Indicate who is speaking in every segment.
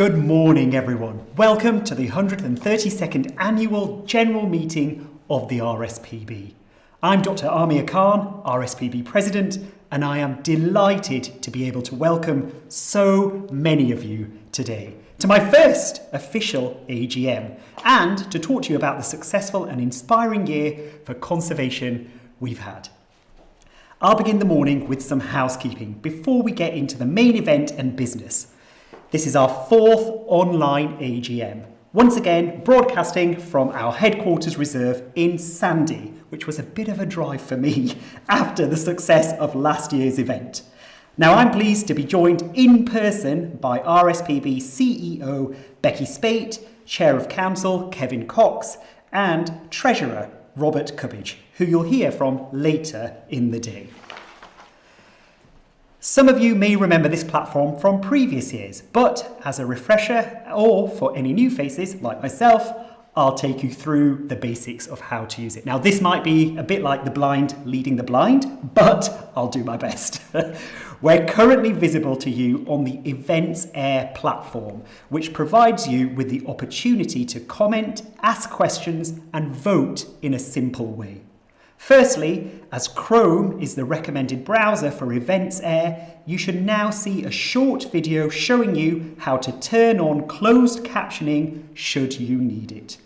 Speaker 1: Good morning, everyone. Welcome to the 132nd Annual General Meeting of the RSPB. I'm Dr. Amir Khan, RSPB President, and I am delighted to be able to welcome so many of you today to my first official AGM and to talk to you about the successful and inspiring year for conservation we've had. I'll begin the morning with some housekeeping before we get into the main event and business. This is our fourth online AGM, once again broadcasting from our headquarters reserve in Sandy, which was a bit of a drive for me after the success of last year's event. Now I'm pleased to be joined in person by RSPB CEO Becky Spate, Chair of Council Kevin Cox and Treasurer Robert Cubbage, who you'll hear from later in the day. Some of you may remember this platform from previous years, but as a refresher or for any new faces like myself, I'll take you through the basics of how to use it. Now, this might be a bit like the blind leading the blind, but I'll do my best. We're currently visible to you on the Events Air platform, which provides you with the opportunity to comment, ask questions, and vote in a simple way. Firstly, as Chrome is the recommended browser for Events Air, you should now see a short video showing you how to turn on closed captioning should you need it.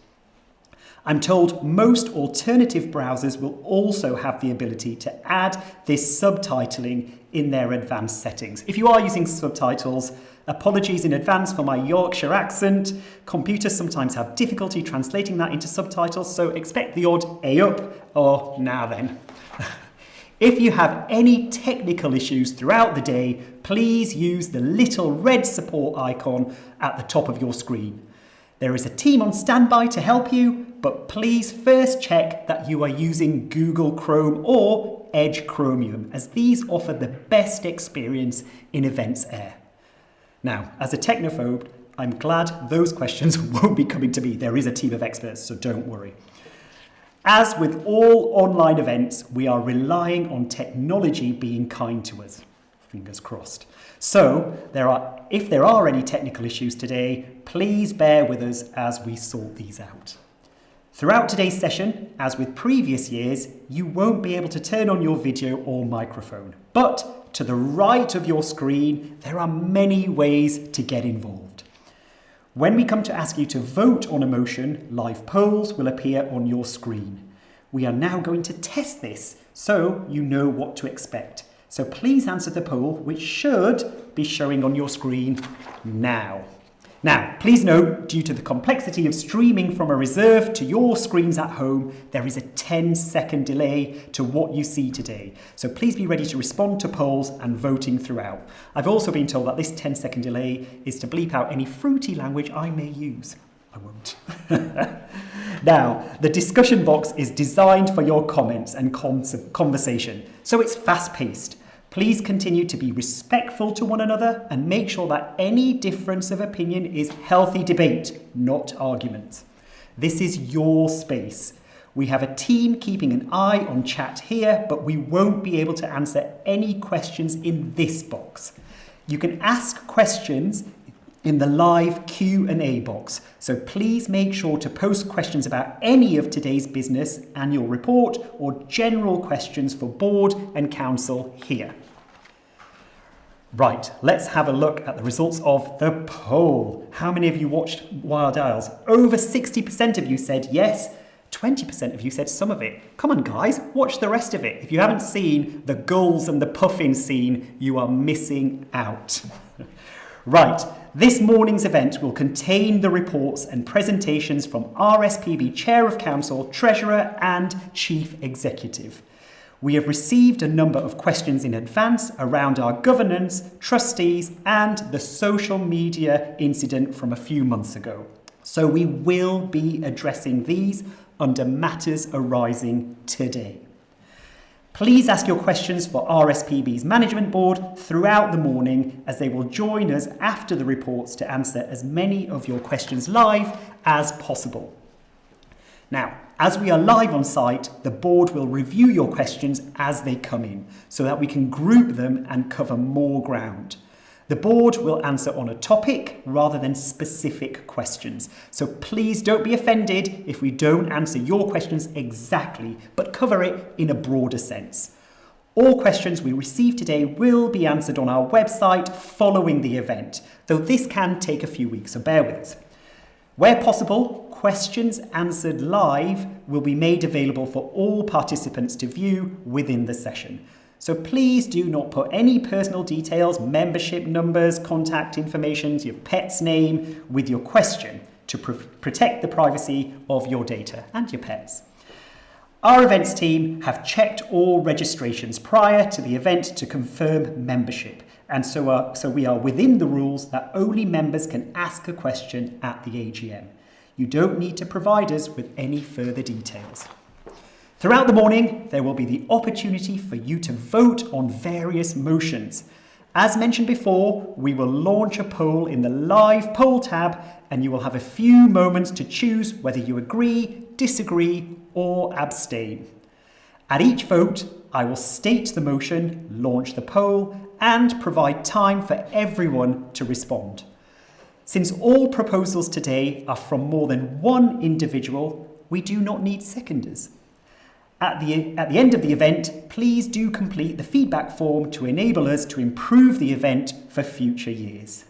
Speaker 1: I'm told most alternative browsers will also have the ability to add this subtitling in their advanced settings. If you are using subtitles, apologies in advance for my Yorkshire accent. Computers sometimes have difficulty translating that into subtitles, so expect the odd A up or now then. If you have any technical issues throughout the day, please use the little red support icon at the top of your screen. There is a team on standby to help you, but please first check that you are using Google Chrome or Edge Chromium, as these offer the best experience in Events Air. Now, as a technophobe, I'm glad those questions won't be coming to me. There is a team of experts, so don't worry. As with all online events, we are relying on technology being kind to us. Fingers crossed. So, if there are any technical issues today, please bear with us as we sort these out. Throughout today's session, as with previous years, you won't be able to turn on your video or microphone. But to the right of your screen, there are many ways to get involved. When we come to ask you to vote on a motion, live polls will appear on your screen. We are now going to test this so you know what to expect. So please answer the poll, which should be showing on your screen now. Now, please note, due to the complexity of streaming from a reserve to your screens at home, there is a 10-second delay to what you see today. So please be ready to respond to polls and voting throughout. I've also been told that this 10-second delay is to bleep out any fruity language I may use. I won't. Now, the discussion box is designed for your comments and conversation, so it's fast-paced. Please continue to be respectful to one another and make sure that any difference of opinion is healthy debate, not argument. This is your space. We have a team keeping an eye on chat here, but we won't be able to answer any questions in this box. You can ask questions in the live Q&A box, so please make sure to post questions about any of today's business, annual report, or general questions for board and council here. Right, let's have a look at the results of the poll. How many of you watched Wild Isles? Over 60% of you said yes, 20% of you said some of it. Come on guys, watch the rest of it. If you haven't seen the gulls and the puffin scene, you are missing out. Right, this morning's event will contain the reports and presentations from RSPB Chair of Council, Treasurer and Chief Executive. We have received a number of questions in advance around our governance, trustees and the social media incident from a few months ago. So we will be addressing these under matters arising today. Please ask your questions for RSPB's Management Board throughout the morning, as they will join us after the reports to answer as many of your questions live as possible. Now, as we are live on site, the board will review your questions as they come in so that we can group them and cover more ground. The board will answer on a topic rather than specific questions. So please don't be offended if we don't answer your questions exactly, but cover it in a broader sense. All questions we receive today will be answered on our website following the event, though this can take a few weeks, so bear with us. Where possible, questions answered live will be made available for all participants to view within the session. So please do not put any personal details, membership numbers, contact information, your pet's name with your question to protect the privacy of your data and your pets. Our events team have checked all registrations prior to the event to confirm membership, and so we are within the rules that only members can ask a question at the AGM. You don't need to provide us with any further details. Throughout the morning, there will be the opportunity for you to vote on various motions. As mentioned before, we will launch a poll in the live poll tab, and you will have a few moments to choose whether you agree, disagree, or abstain. At each vote, I will state the motion, launch the poll, and provide time for everyone to respond. Since all proposals today are from more than one individual, we do not need seconders. At the end of the event, please do complete the feedback form to enable us to improve the event for future years.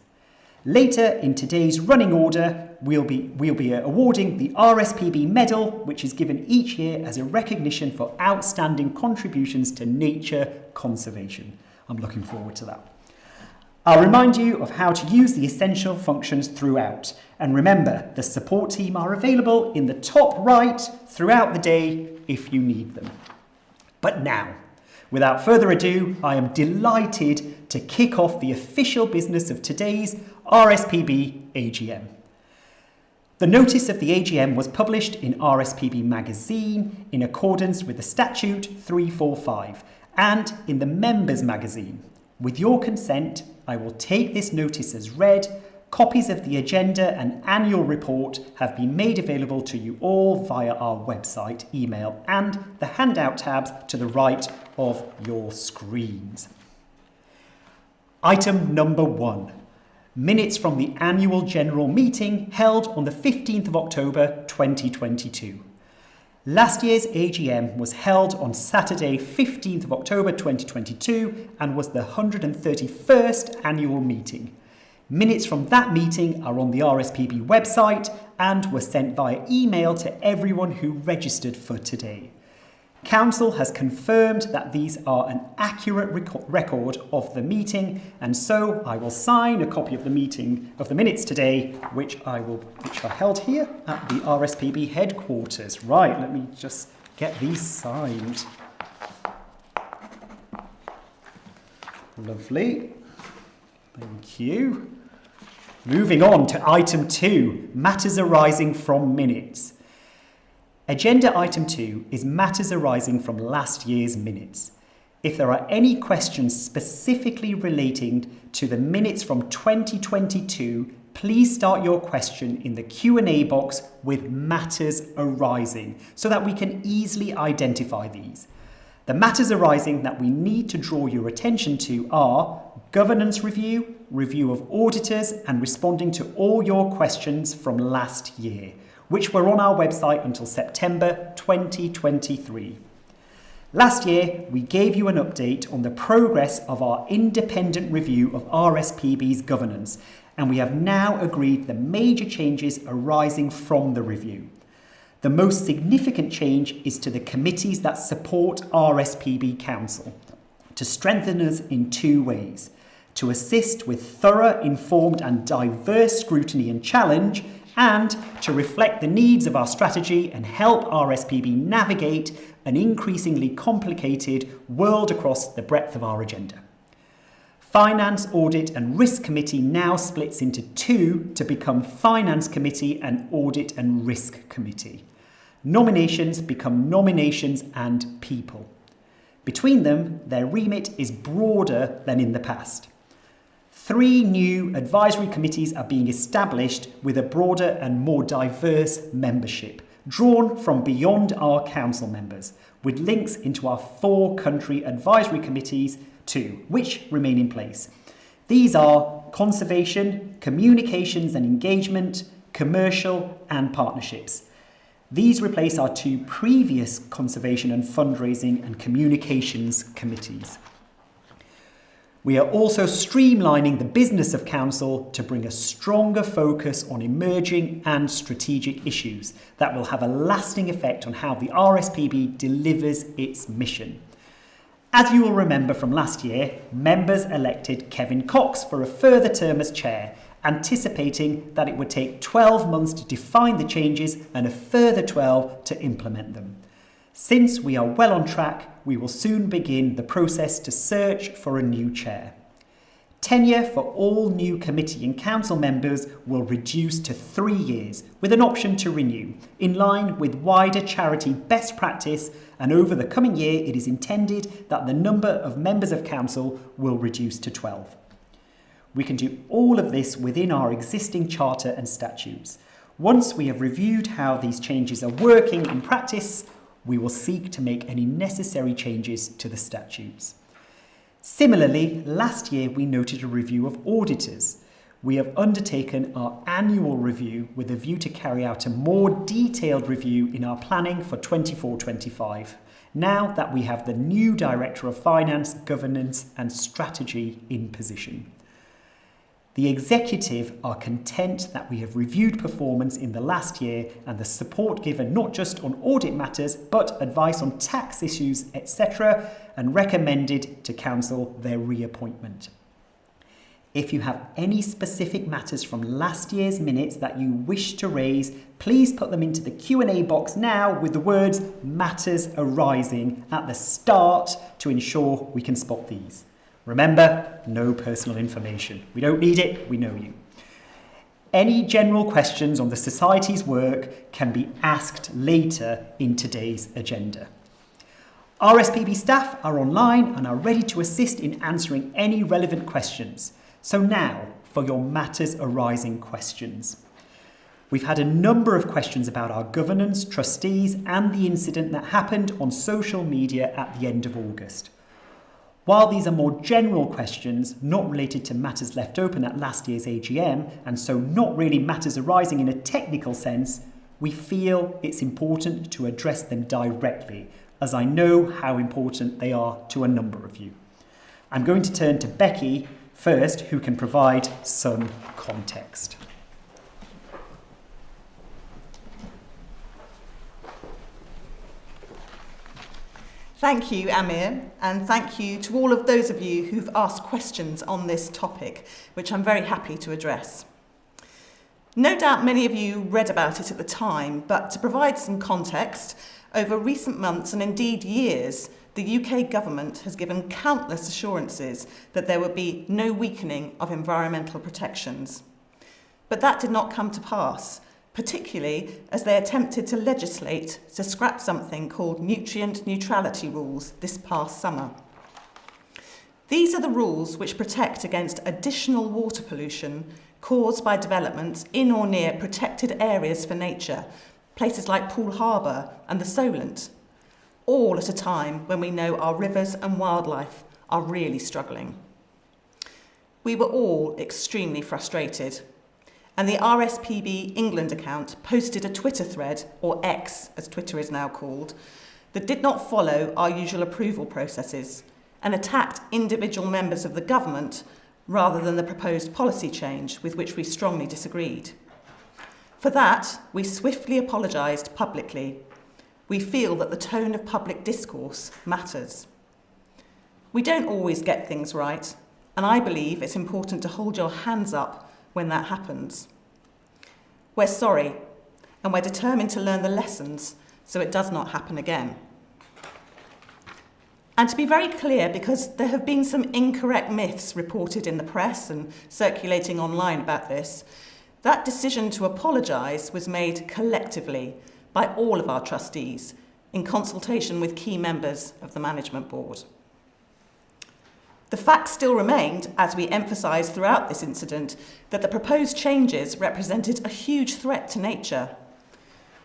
Speaker 1: Later in today's running order, we'll be awarding the Rspb medal, which is given each year as a recognition for outstanding contributions to nature conservation. I'm looking forward to that. I'll remind you of how to use the essential functions throughout. And remember, the support team are available in the top right throughout the day if you need them. But now, without further ado, I am delighted to kick off the official business of today's Rspb AGM. The notice of the AGM was published in Rspb magazine in accordance with the Statute 345 and in the Members magazine. With your consent, I will take this notice as read. Copies of the agenda and annual report have been made available to you all via our website, email, and the handout tabs to the right of your screens. Item number 1. Minutes from the annual general meeting held on the 15th of October 2022. Last year's AGM was held on Saturday 15th of October 2022 and was the 131st annual meeting. Minutes from that meeting are on the Rspb website and were sent via email to everyone who registered for today. Council has confirmed that these are an accurate record of the meeting, and so I will sign a copy of the minutes today, which are held here at the Rspb headquarters. Right, let me just get these signed. Lovely. Thank you. Moving on to item 2, matters arising from minutes. Agenda item 2 is matters arising from last year's minutes. If there are any questions specifically relating to the minutes from 2022, please start your question in the Q&A box with matters arising so that we can easily identify these. The matters arising that we need to draw your attention to are governance review, review of auditors, and responding to all your questions from last year, which were on our website until September 2023. Last year, we gave you an update on the progress of our independent review of Rspb's governance, and we have now agreed the major changes arising from the review. The most significant change is to the committees that support Rspb Council, to strengthen us in 2 ways: to assist with thorough, informed and diverse scrutiny and challenge, and to reflect the needs of our strategy and help Rspb navigate an increasingly complicated world across the breadth of our agenda. Finance, Audit and Risk Committee now splits into 2 to become Finance Committee and Audit and Risk Committee. Nominations become Nominations and People. Between them, their remit is broader than in the past. 3 new advisory committees are being established with a broader and more diverse membership, drawn from beyond our council members, with links into our 4 country advisory committees too, which remain in place. These are conservation, communications and engagement, commercial and partnerships. These replace our two previous conservation and fundraising and communications committees. We are also streamlining the business of Council to bring a stronger focus on emerging and strategic issues that will have a lasting effect on how the RSPB delivers its mission. As you will remember from last year, members elected Kevin Cox for a further term as chair, anticipating that it would take 12 months to define the changes and a further 12 to implement them. Since we are well on track, we will soon begin the process to search for a new chair. Tenure for all new committee and council members will reduce to 3 years, with an option to renew, in line with wider charity best practice, and over the coming year it is intended that the number of members of council will reduce to 12. We can do all of this within our existing charter and statutes. Once we have reviewed how these changes are working in practice, we will seek to make any necessary changes to the statutes. Similarly, last year we noted a review of auditors. We have undertaken our annual review with a view to carry out a more detailed review in our planning for 24-25, now that we have the new Director of Finance, Governance and Strategy in position. The executive are content that we have reviewed performance in the last year and the support given not just on audit matters but advice on tax issues, etc., and recommended to Council their reappointment. If you have any specific matters from last year's minutes that you wish to raise, please put them into the Q&A box now with the words "matters arising" at the start to ensure we can spot these. Remember, no personal information. We don't need it, we know you. Any general questions on the Society's work can be asked later in today's agenda. RSPB staff are online and are ready to assist in answering any relevant questions. So now, for your matters arising questions. We've had a number of questions about our governance, trustees, and the incident that happened on social media at the end of August. While these are more general questions, not related to matters left open at last year's AGM, and so not really matters arising in a technical sense, we feel it's important to address them directly, as I know how important they are to a number of you. I'm going to turn to Becky first, who can provide some context.
Speaker 2: Thank you, Amir, and thank you to all of those of you who've asked questions on this topic, which I'm very happy to address. No doubt many of you read about it at the time, but to provide some context, over recent months and indeed years, the UK government has given countless assurances that there would be no weakening of environmental protections. But that did not come to pass, particularly as they attempted to legislate to scrap something called nutrient neutrality rules this past summer. These are the rules which protect against additional water pollution caused by developments in or near protected areas for nature, places like Poole Harbour and the Solent, all at a time when we know our rivers and wildlife are really struggling. We were all extremely frustrated, and the RSPB England account posted a Twitter thread, or X as Twitter is now called, that did not follow our usual approval processes and attacked individual members of the government rather than the proposed policy change with which we strongly disagreed. For that, we swiftly apologised publicly. We feel that the tone of public discourse matters. We don't always get things right, and I believe it's important to hold your hands up when that happens. We're sorry, and we're determined to learn the lessons so it does not happen again. And to be very clear, because there have been some incorrect myths reported in the press and circulating online about this, that decision to apologise was made collectively by all of our trustees in consultation with key members of the management board. The fact still remained, as we emphasised throughout this incident, that the proposed changes represented a huge threat to nature.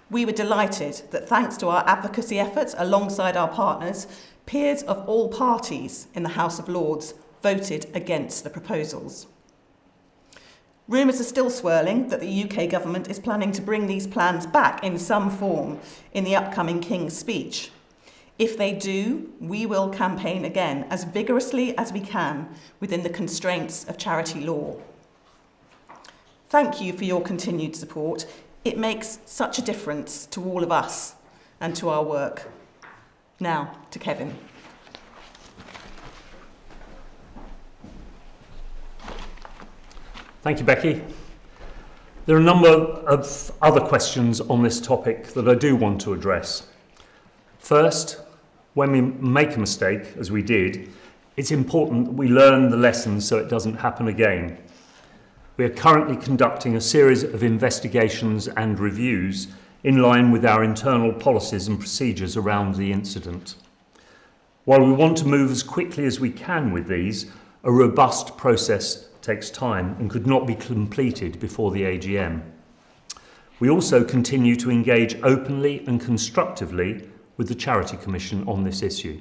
Speaker 2: We were delighted that thanks to our advocacy efforts alongside our partners, peers of all parties in the House of Lords voted against the proposals. Rumours are still swirling that the UK government is planning to bring these plans back in some form in the upcoming King's Speech. If they do, we will campaign again as vigorously as we can within the constraints of charity law. Thank you for your continued support. It makes such a difference to all of us and to our work. Now to Kevin.
Speaker 3: Thank you, Becky. There are a number of other questions on this topic that I do want to address. First, when we make a mistake, as we did, it's important that we learn the lessons so it doesn't happen again. We are currently conducting a series of investigations and reviews in line with our internal policies and procedures around the incident. While we want to move as quickly as we can with these, a robust process takes time and could not be completed before the AGM. We also continue to engage openly and constructively with the Charity Commission on this issue.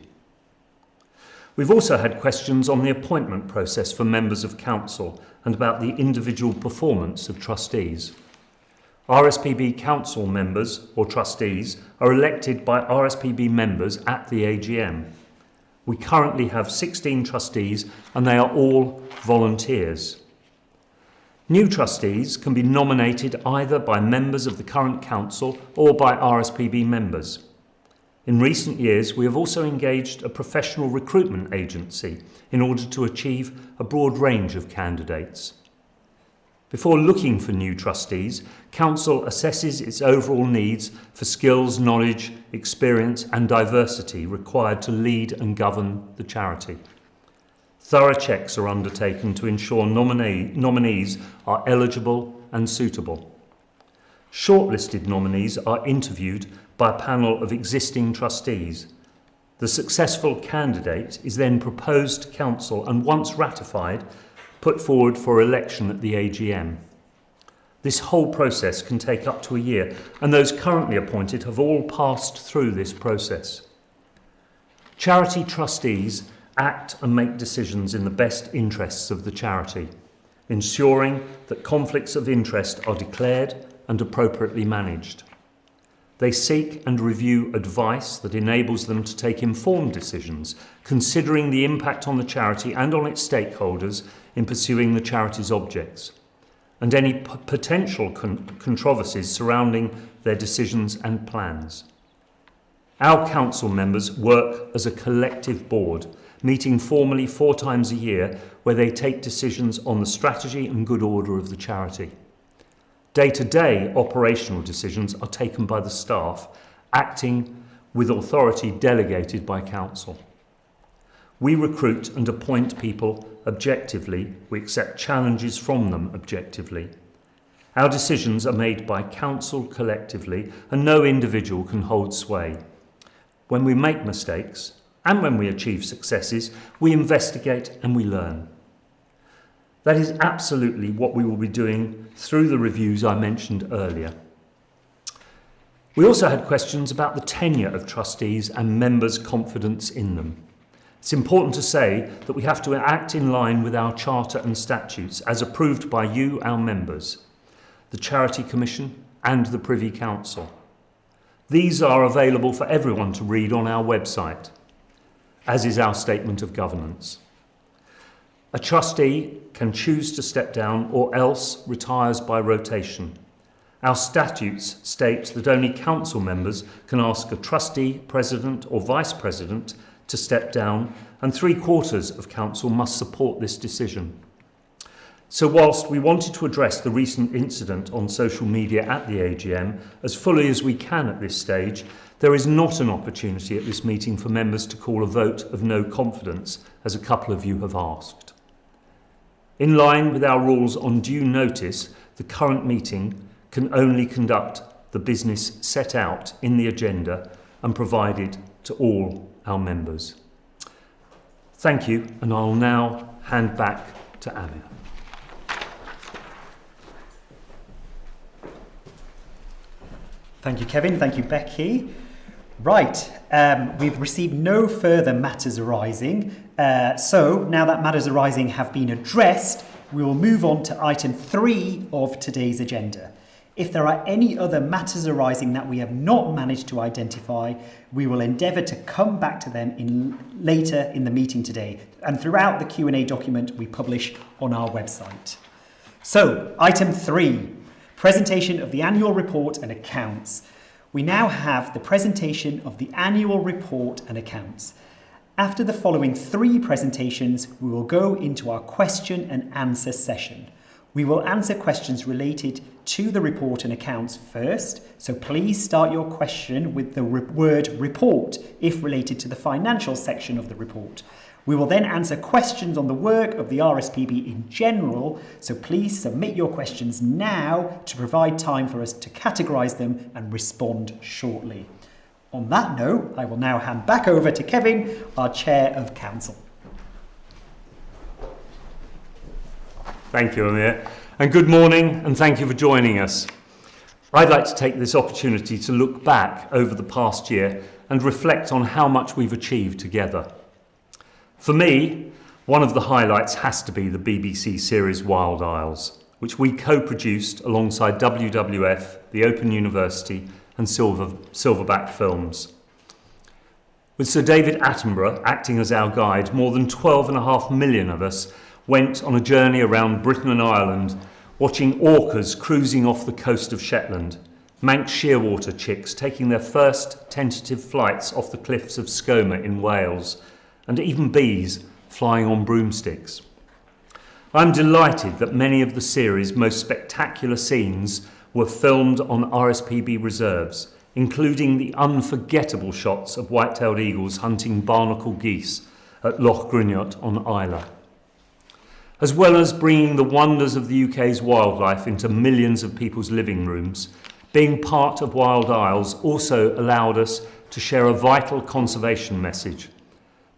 Speaker 3: We've also had questions on the appointment process for members of council and about the individual performance of trustees. RSPB council members or trustees are elected by RSPB members at the AGM. We currently have 16 trustees and they are all volunteers. New trustees can be nominated either by members of the current council or by RSPB members. In recent years, we have also engaged a professional recruitment agency in order to achieve a broad range of candidates. Before looking for new trustees, Council assesses its overall needs for skills, knowledge, experience and diversity required to lead and govern the charity. Thorough checks are undertaken to ensure nominees are eligible and suitable. Shortlisted nominees are interviewed by a panel of existing trustees. The successful candidate is then proposed to Council and, once ratified, put forward for election at the AGM. This whole process can take up to a year, and those currently appointed have all passed through this process. Charity trustees act and make decisions in the best interests of the charity, ensuring that conflicts of interest are declared and appropriately managed. They seek and review advice that enables them to take informed decisions, considering the impact on the charity and on its stakeholders in pursuing the charity's objects, and any potential controversies surrounding their decisions and plans. Our council members work as a collective board, meeting formally 4 times a year, where they take decisions on the strategy and good order of the charity. Day-to-day operational decisions are taken by the staff, acting with authority delegated by council. We recruit and appoint people objectively. We accept challenges from them objectively. Our decisions are made by council collectively, and no individual can hold sway. When we make mistakes, and when we achieve successes, we investigate and we learn. That is absolutely what we will be doing through the reviews I mentioned earlier. We also had questions about the tenure of trustees and members' confidence in them. It's important to say that we have to act in line with our charter and statutes as approved by you, our members, the Charity Commission and the Privy Council. These are available for everyone to read on our website, as is our statement of governance. A trustee can choose to step down or else retires by rotation. Our statutes state that only council members can ask a trustee, president or vice president to step down, and 3/4 of council must support this decision. So whilst we wanted to address the recent incident on social media at the AGM as fully as we can at this stage, there is not an opportunity at this meeting for members to call a vote of no confidence, as a couple of you have asked. In line with our rules on due notice, the current meeting can only conduct the business set out in the agenda and provided to all our members. Thank you, and I'll now hand back to Amir.
Speaker 1: Thank you, Kevin. Thank you, Becky. Right, we've received no further matters arising So now that matters arising have been addressed, we will move on to item 3 of today's agenda. If there are any other matters arising that we have not managed to identify, we will endeavour to come back to them later in the meeting today and throughout the Q&A document we publish on our website. So, item 3, presentation of the annual report and accounts. We now have the presentation of the annual report and accounts. After the following 3 presentations, we will go into our question and answer session. We will answer questions related to the report and accounts first, so please start your question with the word report if related to the financial section of the report. We will then answer questions on the work of the RSPB in general, so please submit your questions now to provide time for us to categorise them and respond shortly. On that note, I will now hand back over to Kevin, our Chair of Council.
Speaker 3: Thank you, Amir. And good morning, and thank you for joining us. I'd like to take this opportunity to look back over the past year and reflect on how much we've achieved together. For me, one of the highlights has to be the BBC series Wild Isles, which we co-produced alongside WWF, the Open University and Silverback Films. With Sir David Attenborough acting as our guide, more than 12.5 million of us went on a journey around Britain and Ireland, watching orcas cruising off the coast of Shetland, Manx shearwater chicks taking their first tentative flights off the cliffs of Skoma in Wales, and even bees flying on broomsticks. I'm delighted that many of the series' most spectacular scenes were filmed on RSPB reserves, including the unforgettable shots of white-tailed eagles hunting barnacle geese at Loch Gryniot on Islay. As well as bringing the wonders of the UK's wildlife into millions of people's living rooms, being part of Wild Isles also allowed us to share a vital conservation message,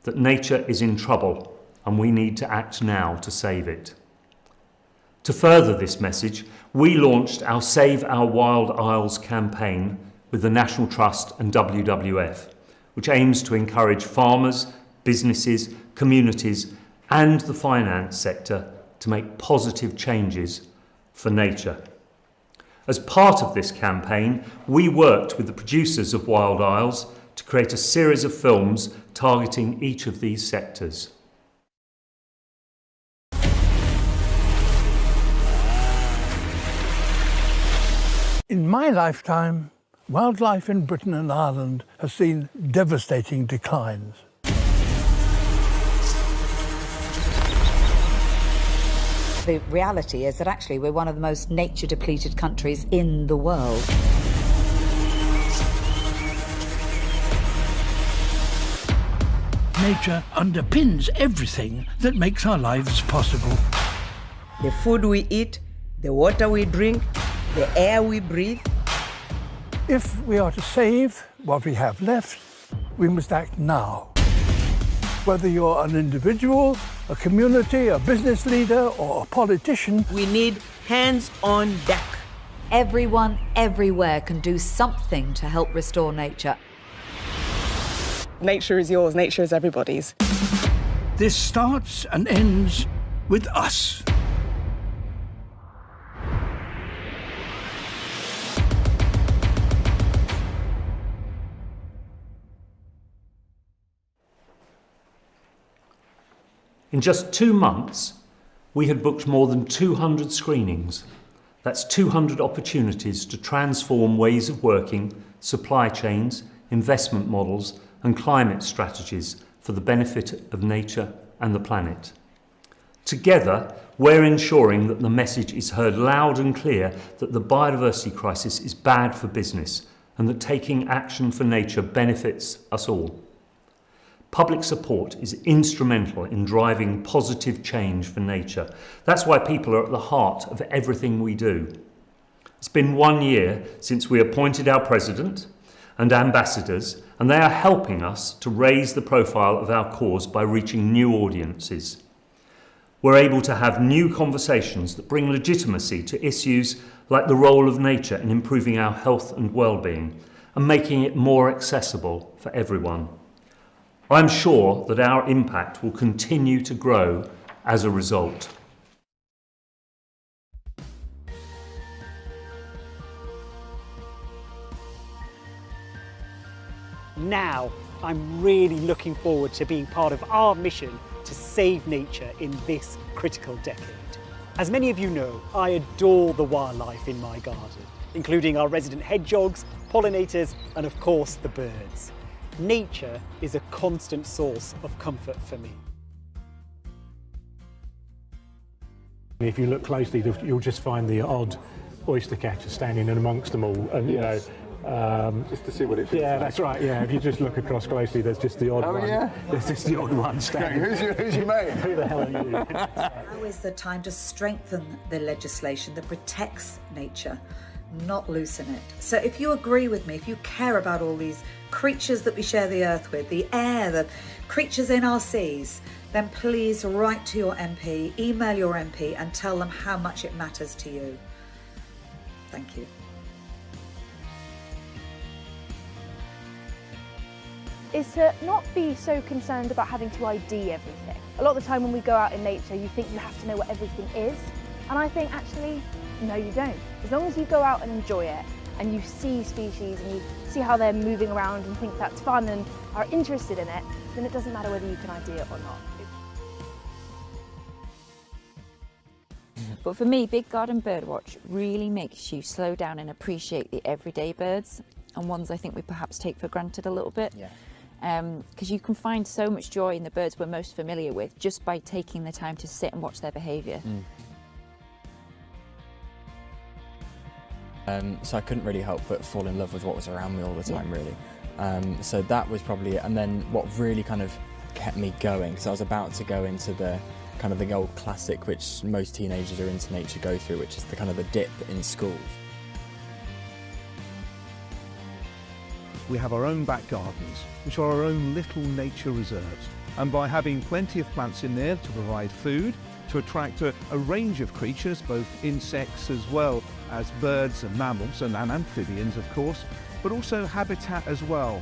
Speaker 3: that nature is in trouble and we need to act now to save it. To further this message, we launched our Save Our Wild Isles campaign with the National Trust and WWF, which aims to encourage farmers, businesses, communities and the finance sector to make positive changes for nature. As part of this campaign, we worked with the producers of Wild Isles to create a series of films targeting each of these sectors.
Speaker 4: In my lifetime, wildlife in Britain and Ireland has seen devastating declines.
Speaker 5: The reality is that actually we're one of the most nature-depleted countries in the world.
Speaker 4: Nature underpins everything that makes our lives possible.
Speaker 6: The food we eat, the water we drink, the air we breathe.
Speaker 4: If we are to save what we have left, we must act now. Whether you're an individual, a community, a business leader, or a politician,
Speaker 6: We need hands on deck.
Speaker 5: Everyone, everywhere can do something to help restore nature.
Speaker 7: Nature is yours, nature is everybody's.
Speaker 4: this starts and ends with us.
Speaker 3: In just 2 months, we had booked more than 200 screenings. That's 200 opportunities to transform ways of working, supply chains, investment models, and climate strategies for the benefit of nature and the planet. Together, we're ensuring that the message is heard loud and clear that the biodiversity crisis is bad for business and that taking action for nature benefits us all. Public support is instrumental in driving positive change for nature. That's why people are at the heart of everything we do. It's been 1 year since we appointed our president and ambassadors, and they are helping us to raise the profile of our cause by reaching new audiences. We're able to have new conversations that bring legitimacy to issues like the role of nature in improving our health and well-being and making it more accessible for everyone. I'm sure that our impact will continue to grow as a result.
Speaker 1: Now, I'm really looking forward to being part of our mission to save nature in this critical decade. As many of you know, I adore the wildlife in my garden, including our resident hedgehogs, pollinators, and of course the birds. Nature is a constant source of comfort for me.
Speaker 8: If you look closely, you'll just find the odd oyster catcher standing in amongst them all, and
Speaker 9: just to see what it feels
Speaker 8: yeah,
Speaker 9: like.
Speaker 8: that's right. Yeah, if you just look across closely, there's just the odd one.
Speaker 9: Yeah?
Speaker 8: There's just the odd one standing.
Speaker 9: Who's your mate?
Speaker 8: Who the hell are you?
Speaker 5: Now is the time to strengthen the legislation that protects nature, not loosen it. So if you agree with me, if you care about all these creatures that we share the earth with, the air, the creatures in our seas, then please write to your MP, email your MP and tell them how much it matters to you. Thank you.
Speaker 10: Is to not be so concerned about having to ID everything. A lot of the time when we go out in nature, you think you have to know what everything is. And I think actually, no, you don't. As long as you go out and enjoy it, and you see species and you see how they're moving around and think that's fun and are interested in it, then it doesn't matter whether you can ID it or not.
Speaker 11: But for me, Big Garden Birdwatch really makes you slow down and appreciate the everyday birds and ones I think we perhaps take for granted a little bit. Because you can find so much joy in the birds we're most familiar with just by taking the time to sit and watch their behaviour.
Speaker 12: So I couldn't really help but fall in love with what was around me all the time, really. So that was probably it. And then what really kind of kept me going, because I was about to go into the kind of the old classic which most teenagers who are into nature go through, which is the kind of the dip in schools.
Speaker 13: We have our own back gardens, which are our own little nature reserves. And by having plenty of plants in there to provide food, to attract a range of creatures, both insects as well as birds and mammals and amphibians, of course, but also habitat as well.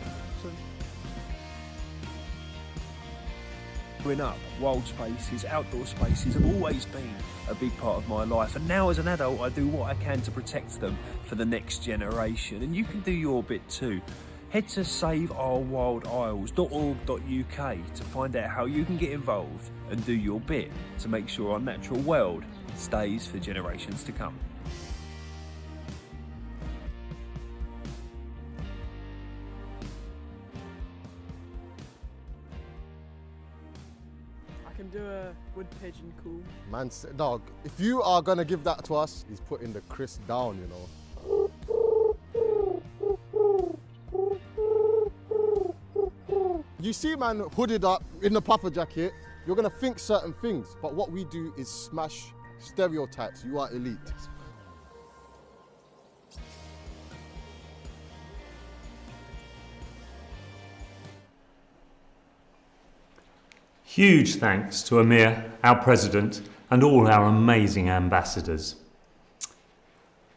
Speaker 14: Growing up, wild spaces, outdoor spaces have always been a big part of my life, and now as an adult I do what I can to protect them for the next generation, and you can do your bit too. Head to saveourwildisles.org.uk to find out how you can get involved and do your bit to make sure our natural world stays for generations to come.
Speaker 7: I can do a wood pigeon call.
Speaker 9: Man, dog, if you are gonna give that to us, he's putting the Chris down, you know. You see man hooded up in the puffer jacket, you're gonna think certain things, but what we do is smash stereotypes. You are elite.
Speaker 3: Huge thanks to Amir, our president, and all our amazing ambassadors.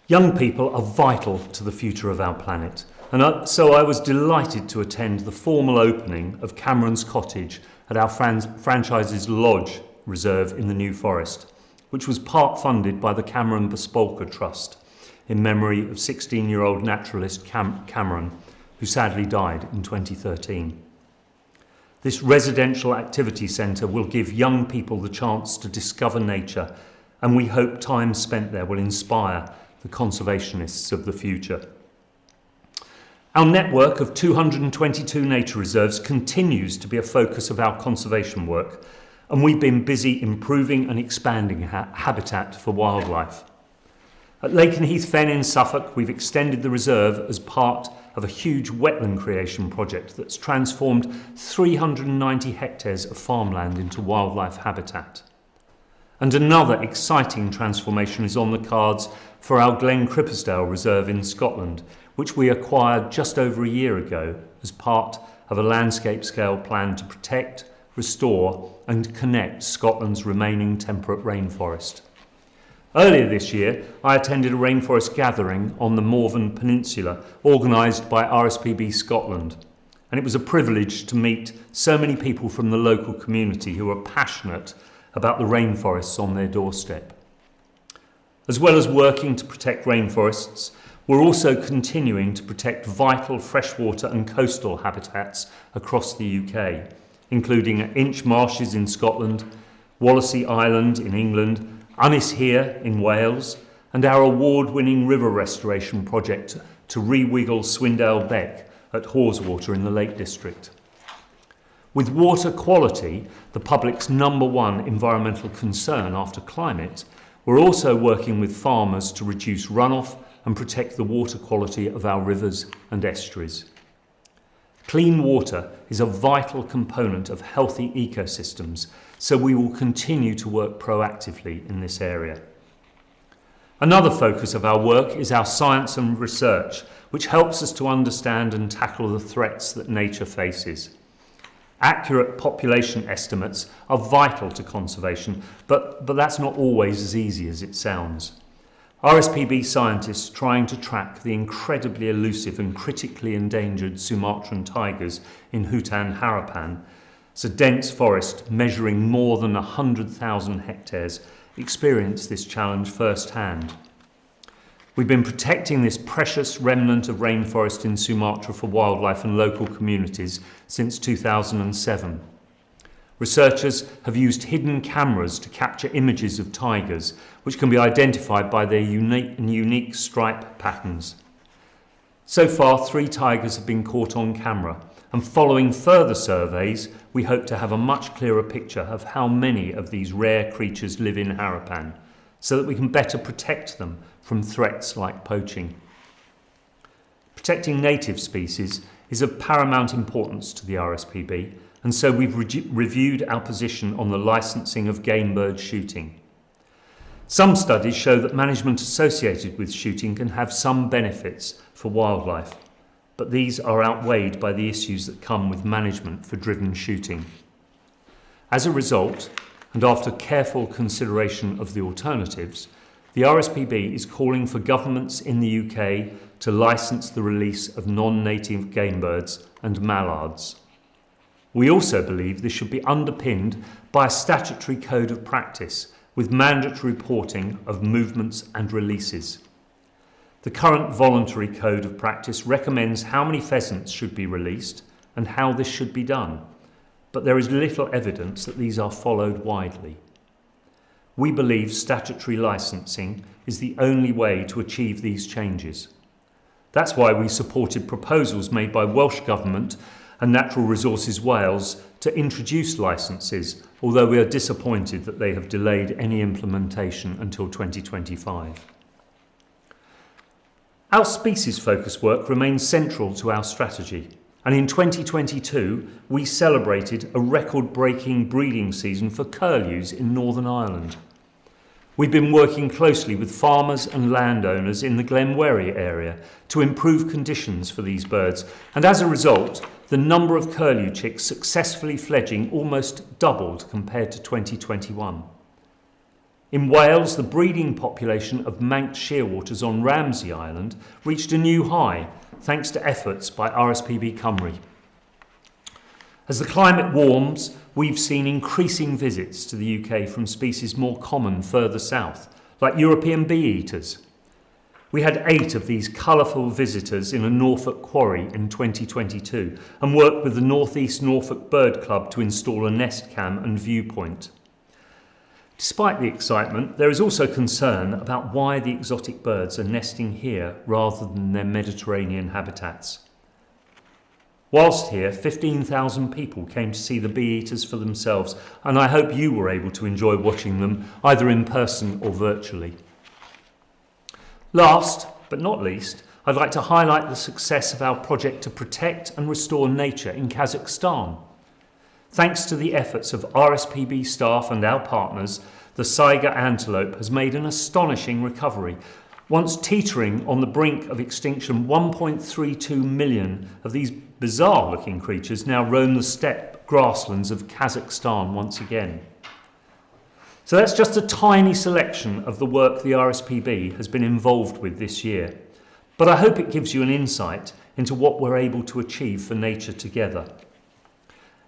Speaker 3: Young people are vital to the future of our planet, and so I was delighted to attend the formal opening of Cameron's Cottage at our franchise's Lodge Reserve in the New Forest, which was part funded by the Cameron Bespolka Trust in memory of 16-year-old naturalist Cameron, who sadly died in 2013. This residential activity centre will give young people the chance to discover nature, and we hope time spent there will inspire the conservationists of the future. Our network of 222 nature reserves continues to be a focus of our conservation work, and we've been busy improving and expanding habitat for wildlife. At Lakenheath Fen in Suffolk, we've extended the reserve as part of a huge wetland creation project that's transformed 390 hectares of farmland into wildlife habitat. And another exciting transformation is on the cards for our Glen Crippersdale Reserve in Scotland, which we acquired just over a year ago as part of a landscape-scale plan to protect, restore and connect Scotland's remaining temperate rainforest. Earlier this year, I attended a rainforest gathering on the Morven Peninsula, organised by Rspb Scotland, and it was a privilege to meet so many people from the local community who are passionate about the rainforests on their doorstep. As well as working to protect rainforests, we're also continuing to protect vital freshwater and coastal habitats across the UK, including Inch Marshes in Scotland, Wallasey Island in England, Ynys Hir in Wales, and our award-winning river restoration project to re-wiggle Swindale Beck at Haweswater in the Lake District. With water quality, the public's #1 environmental concern after climate, we're also working with farmers to reduce runoff and protect the water quality of our rivers and estuaries. Clean water is a vital component of healthy ecosystems, so we will continue to work proactively in this area. Another focus of our work is our science and research, which helps us to understand and tackle the threats that nature faces. Accurate population estimates are vital to conservation, but that's not always as easy as it sounds. Rspb scientists trying to track the incredibly elusive and critically endangered Sumatran tigers in Hutan Harapan, it's a dense forest measuring more than 100,000 hectares, experienced this challenge firsthand. We've been protecting this precious remnant of rainforest in Sumatra for wildlife and local communities since 2007. Researchers have used hidden cameras to capture images of tigers, which can be identified by their unique stripe patterns. So far, 3 tigers have been caught on camera, and following further surveys, we hope to have a much clearer picture of how many of these rare creatures live in Harapan, so that we can better protect them from threats like poaching. Protecting native species is of paramount importance to the Rspb, and so we've reviewed our position on the licensing of game bird shooting. Some studies show that management associated with shooting can have some benefits for wildlife, but these are outweighed by the issues that come with management for driven shooting. As a result, and after careful consideration of the alternatives, the Rspb is calling for governments in the UK to license the release of non-native game birds and mallards. We also believe this should be underpinned by a statutory code of practice with mandatory reporting of movements and releases. The current voluntary code of practice recommends how many pheasants should be released and how this should be done, but there is little evidence that these are followed widely. We believe statutory licensing is the only way to achieve these changes. That's why we supported proposals made by Welsh Government and Natural Resources Wales to introduce licences, although we are disappointed that they have delayed any implementation until 2025. Our species-focused work remains central to our strategy, and in 2022 we celebrated a record-breaking breeding season for curlews in Northern Ireland. We've been working closely with farmers and landowners in the Glenwerry area to improve conditions for these birds, and as a result, the number of curlew chicks successfully fledging almost doubled compared to 2021. In Wales, the breeding population of Manx shearwaters on Ramsey Island reached a new high, thanks to efforts by Rspb Cymru. As the climate warms, we've seen increasing visits to the UK from species more common further south, like European bee-eaters. We had 8 of these colourful visitors in a Norfolk quarry in 2022 and worked with the North East Norfolk Bird Club to install a nest cam and viewpoint. Despite the excitement, there is also concern about why the exotic birds are nesting here rather than their Mediterranean habitats. Whilst here, 15,000 people came to see the bee-eaters for themselves, and I hope you were able to enjoy watching them either in person or virtually. Last, but not least, I'd like to highlight the success of our project to protect and restore nature in Kazakhstan. Thanks to the efforts of Rspb staff and our partners, the Saiga antelope has made an astonishing recovery. Once teetering on the brink of extinction, 1.32 million of these bizarre-looking creatures now roam the steppe grasslands of Kazakhstan once again. So that's just a tiny selection of the work the Rspb has been involved with this year. But I hope it gives you an insight into what we're able to achieve for nature together.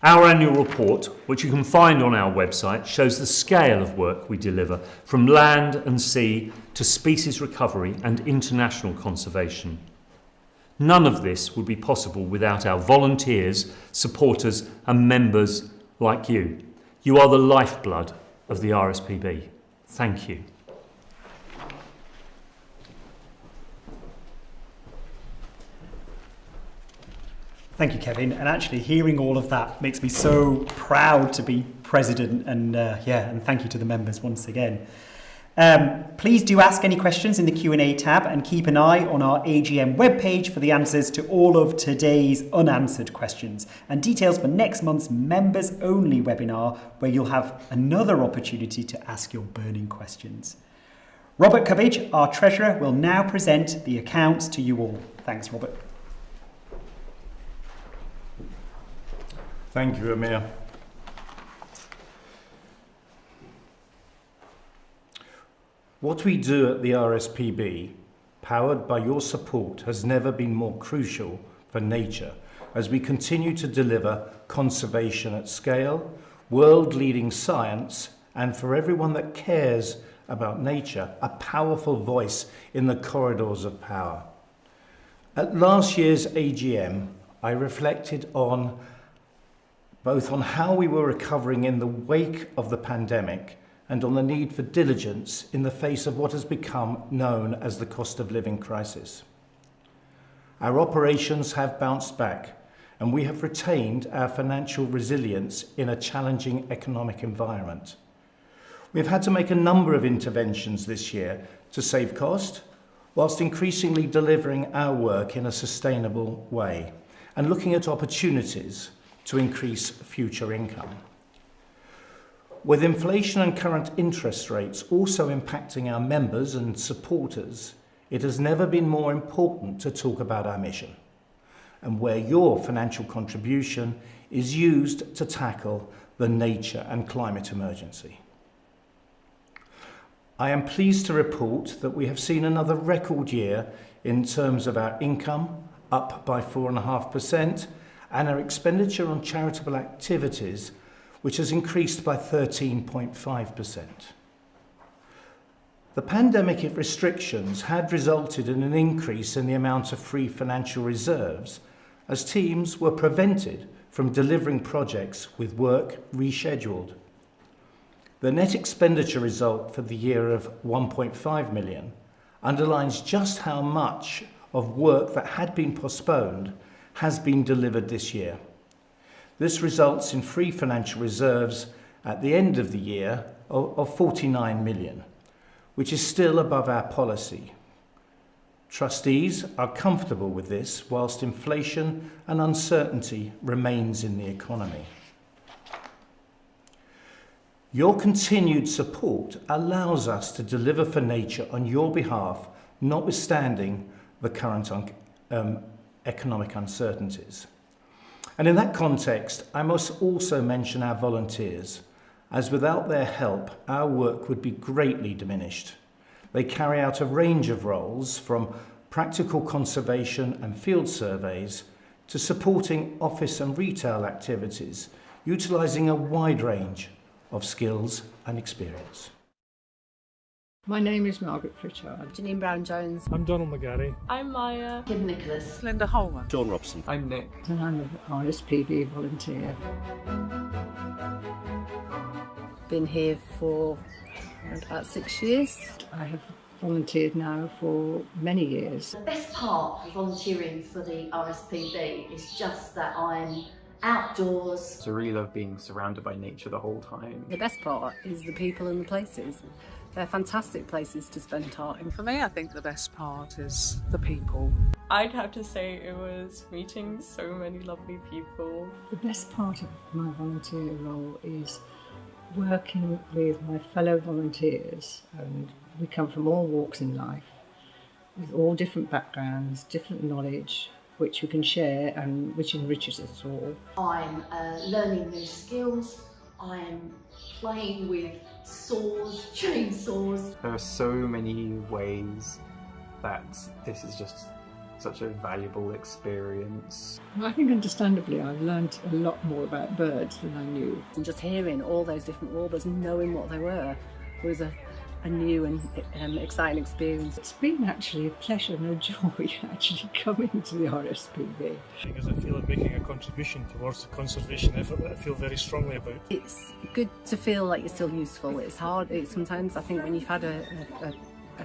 Speaker 3: Our annual report, which you can find on our website, shows the scale of work we deliver from land and sea to species recovery and international conservation. None of this would be possible without our volunteers, supporters and members like you. You are the lifeblood of the RSPB. Thank you.
Speaker 1: Thank you, Kevin. And actually, hearing all of that makes me so proud to be president. And and thank you to the members once again. Please do ask any questions in the Q&A tab and keep an eye on our AGM webpage for the answers to all of today's unanswered questions and details for next month's members-only webinar, where you'll have another opportunity to ask your burning questions. Robert Cubbage, our treasurer, will now present the accounts to you all. Thanks, Robert.
Speaker 15: Thank you, Amir. What we do at the RSPB, powered by your support, has never been more crucial for nature as we continue to deliver conservation at scale, world-leading science, and for everyone that cares about nature, a powerful voice in the corridors of power. At last year's AGM, I reflected on both on how we were recovering in the wake of the pandemic and on the need for diligence in the face of what has become known as the cost of living crisis. Our operations have bounced back, and we have retained our financial resilience in a challenging economic environment. We've had to make a number of interventions this year to save cost, whilst increasingly delivering our work in a sustainable way and looking at opportunities to increase future income. With inflation and current interest rates also impacting our members and supporters, it has never been more important to talk about our mission and where your financial contribution is used to tackle the nature and climate emergency. I am pleased to report that we have seen another record year in terms of our income, up by 4.5%, and our expenditure on charitable activities, which has increased by 13.5%. The pandemic restrictions had resulted in an increase in the amount of free financial reserves as teams were prevented from delivering projects with work rescheduled. The net expenditure result for the year of 1.5 million underlines just how much of work that had been postponed has been delivered this year. This results in free financial reserves at the end of the year of 49 million, which is still above our policy. Trustees are comfortable with this whilst inflation and uncertainty remains in the economy. Your continued support allows us to deliver for nature on your behalf, notwithstanding the current economic uncertainties. And in that context, I must also mention our volunteers, as without their help, our work would be greatly diminished. They carry out a range of roles, from practical conservation and field surveys to supporting office and retail activities, utilising a wide range of skills and experience.
Speaker 16: My name is Margaret Pritchard.
Speaker 17: Janine Brown-Jones.
Speaker 8: I'm Donald McGarry.
Speaker 17: I'm Maya. Kim Nicholas.
Speaker 7: Linda Holman.
Speaker 18: John Robson.
Speaker 7: I'm Nick.
Speaker 16: And I'm an RSPB volunteer.
Speaker 17: Been here for about 6 years.
Speaker 16: I have volunteered now for many years.
Speaker 19: The best part of volunteering for the RSPB is just that I'm outdoors.
Speaker 20: I really love being surrounded by nature the whole time.
Speaker 17: The best part is the people and the places. They're fantastic places to spend time.
Speaker 7: For me, I think the best part is the people.
Speaker 21: I'd have to say it was meeting so many lovely people.
Speaker 16: The best part of my volunteer role is working with my fellow volunteers, and we come from all walks in life, with all different backgrounds, different knowledge, which we can share and which enriches us all.
Speaker 19: I'm learning new skills. I'm playing with saws, chainsaws.
Speaker 20: There are so many ways that this is just such a valuable experience.
Speaker 16: I think understandably I've learned a lot more about birds than I knew.
Speaker 17: And just hearing all those different warblers and knowing what they were was a new and exciting experience.
Speaker 16: It's been actually a pleasure and a joy actually coming to the RSPB.
Speaker 18: Because I feel I'm making a contribution towards the conservation effort that I feel very strongly about.
Speaker 17: It's good to feel like you're still useful. It's hard. Sometimes I think when you've had a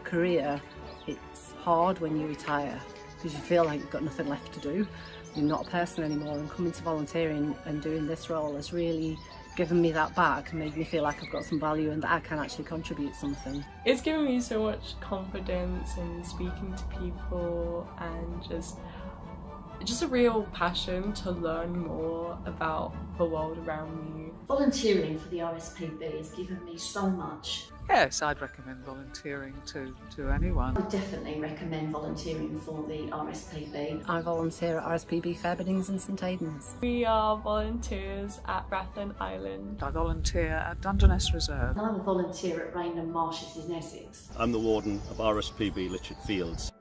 Speaker 17: career, it's hard when you retire because you feel like you've got nothing left to do. You're not a person anymore, and coming to volunteering and doing this role has really given me that back and made me feel like I've got some value and that I can actually contribute something.
Speaker 21: It's given me so much confidence in speaking to people and just a real passion to learn more about the world around me.
Speaker 19: Volunteering for the RSPB has given me so much.
Speaker 7: Yes, I'd recommend volunteering to anyone.
Speaker 19: I definitely recommend volunteering for the RSPB.
Speaker 17: I volunteer at RSPB Fairbidings and St Aidan's.
Speaker 21: We are volunteers at Rathlin Island.
Speaker 7: I volunteer at Dungeness Reserve.
Speaker 19: And I'm a volunteer at Rainham Marshes in Essex.
Speaker 22: I'm the warden of RSPB Litchard Fields.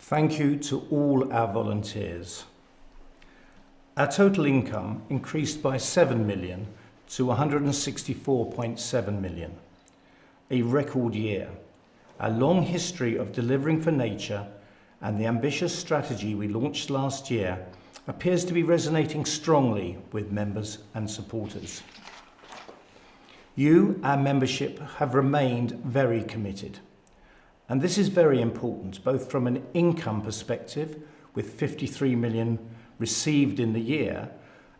Speaker 15: Thank you to all our volunteers. Our total income increased by 7 million to 164.7 million, a record year. Our long history of delivering for nature and the ambitious strategy we launched last year appears to be resonating strongly with members and supporters. You, our membership, have remained very committed. And this is very important, both from an income perspective, with 53 million received in the year,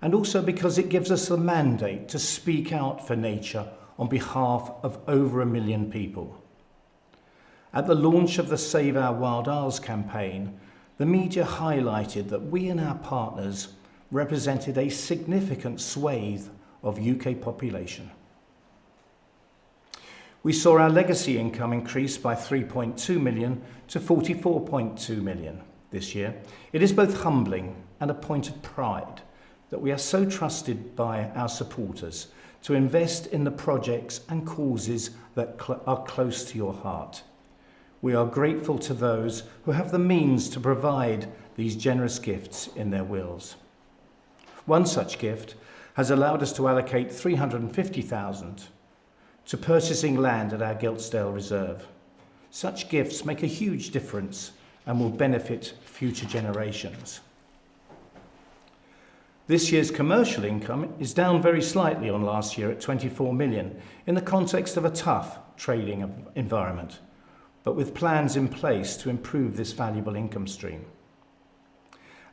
Speaker 15: and also because it gives us the mandate to speak out for nature on behalf of over 1 million people. At the launch of the Save Our Wild Isles campaign, the media highlighted that we and our partners represented a significant swathe of UK population. We saw our legacy income increase by 3.2 million to 44.2 million this year. It is both humbling and a point of pride that we are so trusted by our supporters to invest in the projects and causes that are close to your heart. We are grateful to those who have the means to provide these generous gifts in their wills. One such gift has allowed us to allocate 350,000 to purchasing land at our Giltsdale Reserve. Such gifts make a huge difference and will benefit future generations. This year's commercial income is down very slightly on last year at 24 million in the context of a tough trading environment, but with plans in place to improve this valuable income stream.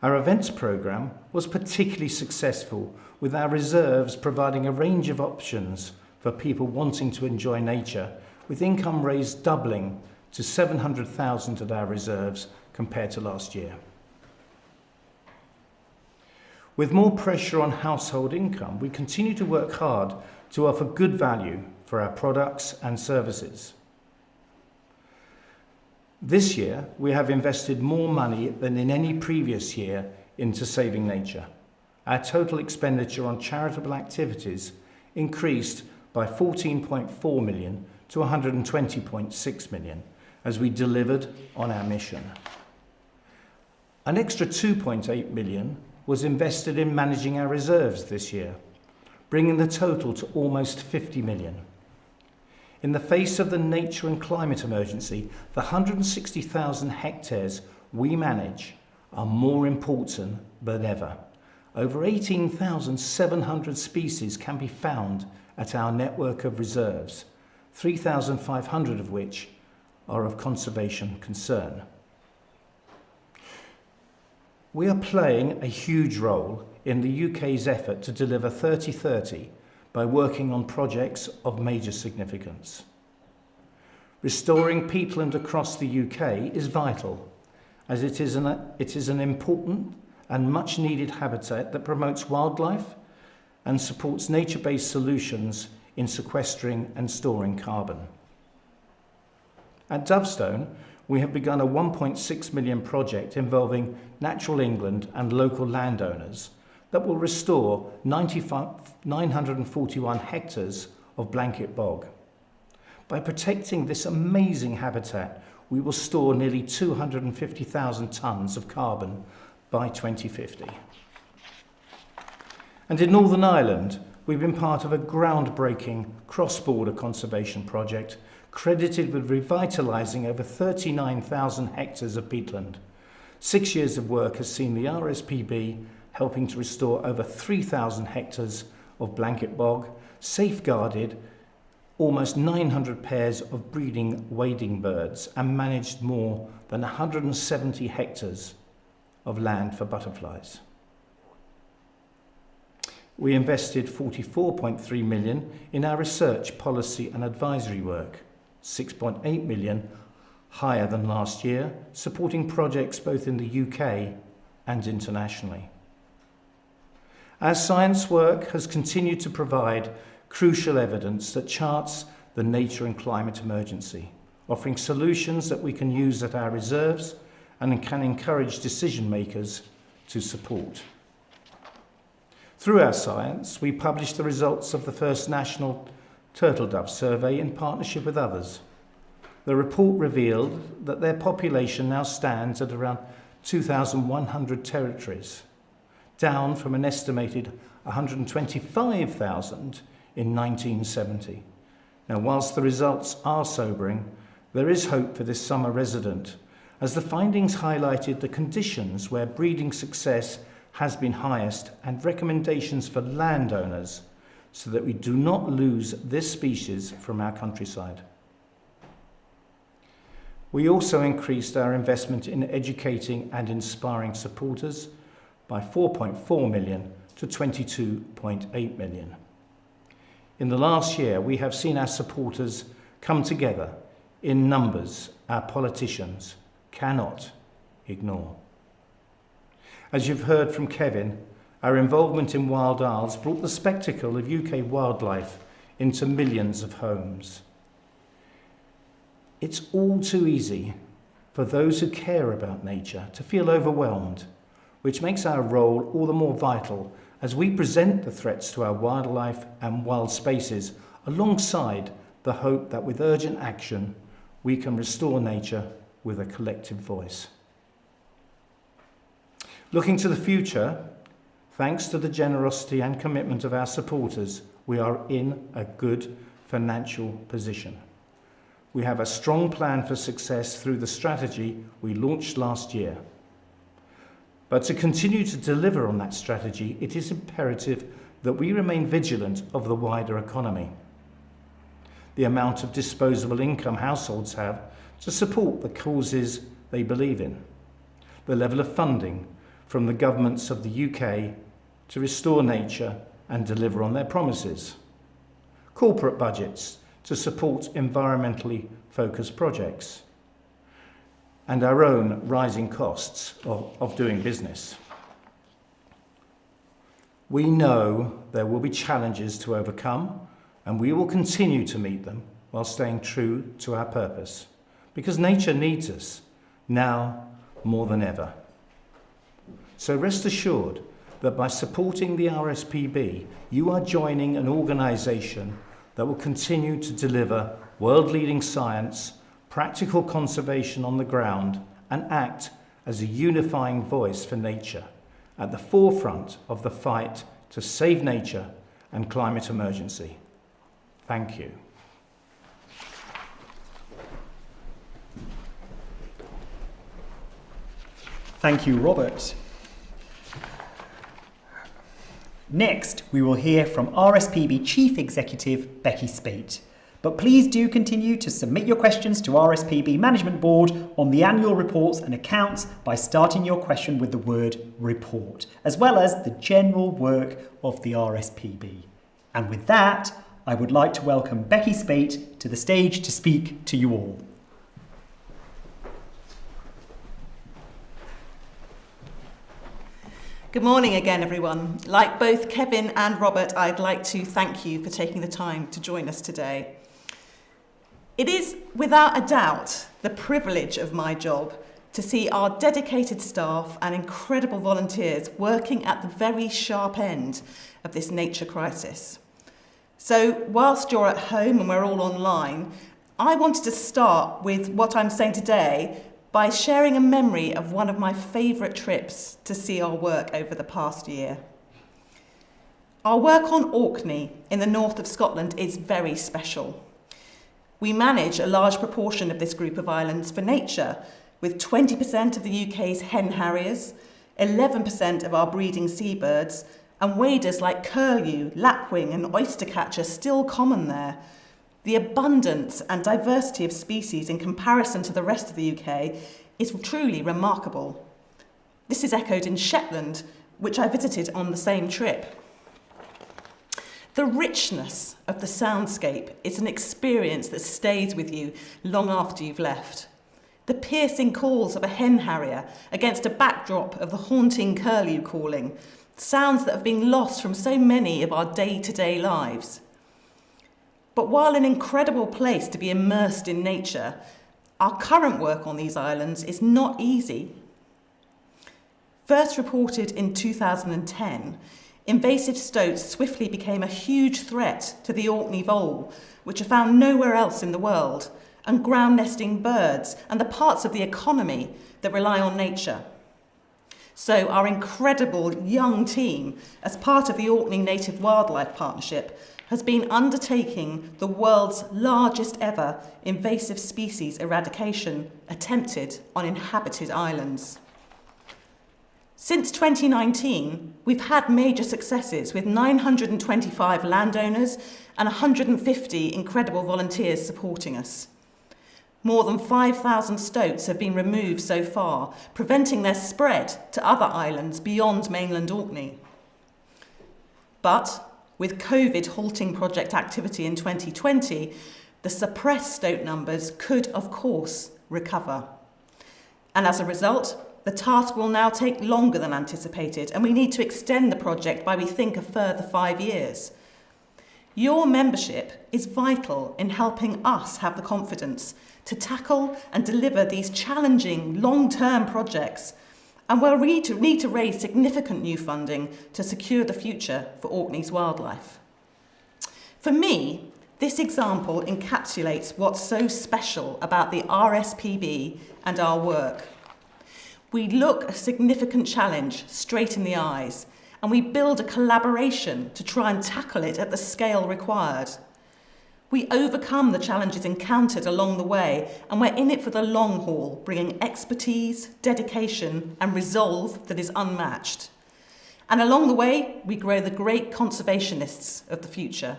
Speaker 15: Our events programme was particularly successful, with our reserves providing a range of options for people wanting to enjoy nature, with income raised doubling to 700,000 at our reserves compared to last year. With more pressure on household income, we continue to work hard to offer good value for our products and services. This year, we have invested more money than in any previous year into saving nature. Our total expenditure on charitable activities increased by 14.4 million to 120.6 million as we delivered on our mission. An extra 2.8 million was invested in managing our reserves this year, bringing the total to almost 50 million. In the face of the nature and climate emergency, the 160,000 hectares we manage are more important than ever. Over 18,700 species can be found at our network of reserves, 3,500 of which are of conservation concern. We are playing a huge role in the UK's effort to deliver 3030 by working on projects of major significance. Restoring peatland across the UK is vital, as it is an important and much needed habitat that promotes wildlife and supports nature-based solutions in sequestering and storing carbon. At Dovestone, we have begun a 1.6 million project involving Natural England and local landowners that will restore 941 hectares of blanket bog. By protecting this amazing habitat, we will store nearly 250,000 tonnes of carbon by 2050. And in Northern Ireland, we've been part of a groundbreaking cross-border conservation project credited with revitalising over 39,000 hectares of peatland. 6 years of work has seen the Rspb helping to restore over 3,000 hectares of blanket bog, safeguarded almost 900 pairs of breeding wading birds, and managed more than 170 hectares of land for butterflies. We invested 44.3 million in our research, policy and advisory work, 6.8 million higher than last year, supporting projects both in the UK and internationally. Our science work has continued to provide crucial evidence that charts the nature and climate emergency, offering solutions that we can use at our reserves and can encourage decision makers to support. Through our science, we published the results of the first national turtle dove survey in partnership with others. The report revealed that their population now stands at around 2,100 territories, down from an estimated 125,000 in 1970. Now, whilst the results are sobering, there is hope for this summer resident, as the findings highlighted the conditions where breeding success has been highest and recommendations for landowners so that we do not lose this species from our countryside. We also increased our investment in educating and inspiring supporters by 4.4 million to 22.8 million. In the last year, we have seen our supporters come together in numbers our politicians cannot ignore. As you've heard from Kevin, our involvement in Wild Isles brought the spectacle of UK wildlife into millions of homes. It's all too easy for those who care about nature to feel overwhelmed, which makes our role all the more vital as we present the threats to our wildlife and wild spaces alongside the hope that with urgent action we can restore nature with a collective voice. Looking to the future, thanks to the generosity and commitment of our supporters, we are in a good financial position. We have a strong plan for success through the strategy we launched last year. But to continue to deliver on that strategy, it is imperative that we remain vigilant of the wider economy. The amount of disposable income households have to support the causes they believe in, the level of funding from the governments of the UK to restore nature and deliver on their promises, corporate budgets to support environmentally focused projects, and our own rising costs of doing business. We know there will be challenges to overcome, and we will continue to meet them while staying true to our purpose, because nature needs us now more than ever. So rest assured that by supporting the Rspb, you are joining an organisation that will continue to deliver world-leading science, practical conservation on the ground, and act as a unifying voice for nature at the forefront of the fight to save nature and climate emergency. Thank you.
Speaker 1: Thank you, Robert. Next, we will hear from Rspb Chief Executive Becky Spate. But please do continue to submit your questions to Rspb Management Board on the annual reports and accounts by starting your question with the word report, as well as the general work of the Rspb. And with that, I would like to welcome Becky Spate to the stage to speak to you all.
Speaker 2: Good morning again, everyone. Like both Kevin and Robert, I'd like to thank you for taking the time to join us today. It is, without a doubt, the privilege of my job to see our dedicated staff and incredible volunteers working at the very sharp end of this nature crisis. So whilst you're at home and we're all online, I wanted to start with what I'm saying today by sharing a memory of one of my favourite trips to see our work over the past year. Our work on Orkney in the north of Scotland is very special. We manage a large proportion of this group of islands for nature, with 20% of the UK's hen harriers, 11% of our breeding seabirds, and waders like curlew, lapwing and oystercatcher still common there. The abundance and diversity of species in comparison to the rest of the UK is truly remarkable. This is echoed in Shetland, which I visited on the same trip. The richness of the soundscape is an experience that stays with you long after you've left. The piercing calls of a hen harrier against a backdrop of the haunting curlew calling, sounds that have been lost from so many of our day-to-day lives. But while an incredible place to be immersed in nature, our current work on these islands is not easy. First reported in 2010, invasive stoats swiftly became a huge threat to the Orkney vole, which are found nowhere else in the world, and ground-nesting birds and the parts of the economy that rely on nature. So our incredible young team, as part of the Orkney Native Wildlife Partnership, has been undertaking the world's largest ever invasive species eradication attempted on inhabited islands. Since 2019, we've had major successes with 925 landowners and 150 incredible volunteers supporting us. More than 5,000 stoats have been removed so far, preventing their spread to other islands beyond mainland Orkney. But with COVID halting project activity in 2020, the suppressed stoat numbers could, of course, recover. And as a result, the task will now take longer than anticipated, and we need to extend the project by, we think, a further 5 years. Your membership is vital in helping us have the confidence to tackle and deliver these challenging long-term projects, and we'll need to raise significant new funding to secure the future for Orkney's wildlife. For me, this example encapsulates what's so special about the Rspb and our work. We look a significant challenge straight in the eyes, and we build a collaboration to try and tackle it at the scale required. We overcome the challenges encountered along the way, and we're in it for the long haul, bringing expertise, dedication, and resolve that is unmatched. And along the way, we grow the great conservationists of the future.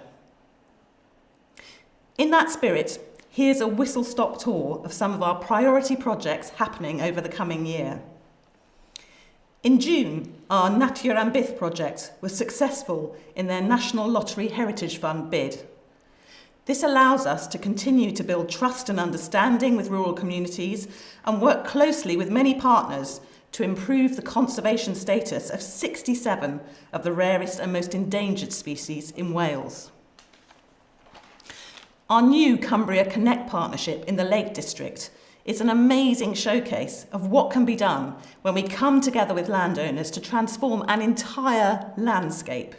Speaker 2: In that spirit, here's a whistle-stop tour of some of our priority projects happening over the coming year. In June, our Natur and Byth project was successful in their National Lottery Heritage Fund bid. This allows us to continue to build trust and understanding with rural communities and work closely with many partners to improve the conservation status of 67 of the rarest and most endangered species in Wales. Our new Cumbria Connect partnership in the Lake District is an amazing showcase of what can be done when we come together with landowners to transform an entire landscape.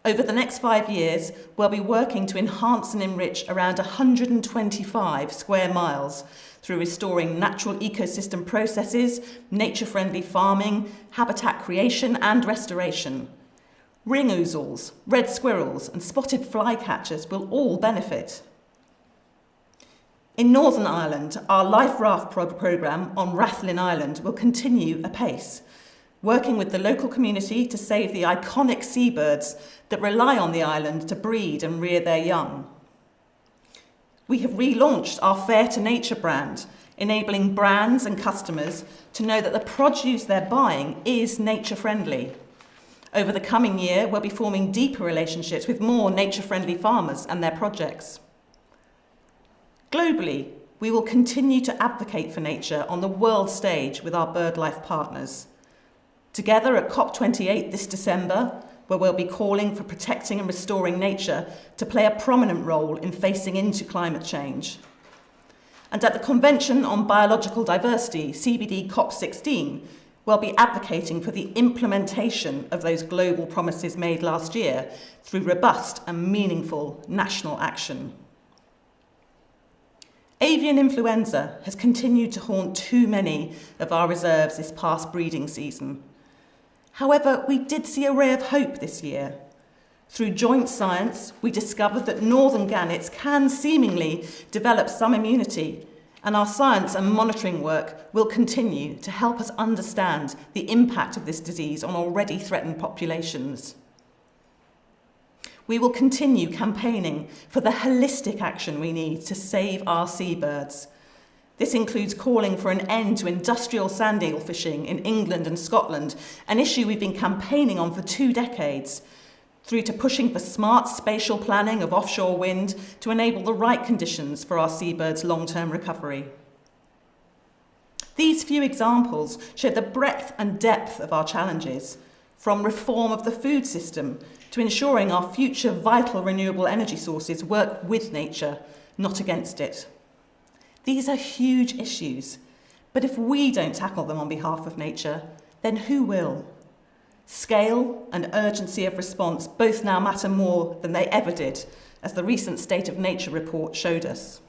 Speaker 2: Over the next 5 years, we'll be working to enhance and enrich around 125 square miles through restoring natural ecosystem processes, nature-friendly farming, habitat creation and restoration. Ring ouzels, red squirrels and spotted flycatchers will all benefit. In Northern Ireland, our Life Raft programme on Rathlin Island will continue apace, working with the local community to save the iconic seabirds that rely on the island to breed and rear their young. We have relaunched our Fair to Nature brand, enabling brands and customers to know that the produce they're buying is nature-friendly. Over the coming year, we'll be forming deeper relationships with more nature-friendly farmers and their projects. Globally, we will continue to advocate for nature on the world stage with our BirdLife partners. Together at COP28 this December, where we'll be calling for protecting and restoring nature to play a prominent role in facing into climate change. And at the Convention on Biological Diversity, CBD COP16, we'll be advocating for the implementation of those global promises made last year through robust and meaningful national action. Avian influenza has continued to haunt too many of our reserves this past breeding season. However, we did see a ray of hope this year. Through joint science, we discovered that northern gannets can seemingly develop some immunity, and our science and monitoring work will continue to help us understand the impact of this disease on already threatened populations. We will continue campaigning for the holistic action we need to save our seabirds. This includes calling for an end to industrial sand eel fishing in England and Scotland, an issue we've been campaigning on for 2 decades, through to pushing for smart spatial planning of offshore wind to enable the right conditions for our seabirds' long-term recovery. These few examples show the breadth and depth of our challenges, from reform of the food system to ensuring our future vital renewable energy sources work with nature, not against it. These are huge issues, but if we don't tackle them on behalf of nature, then who will? Scale and urgency of response both now matter more than they ever did, as the recent State of Nature report showed us.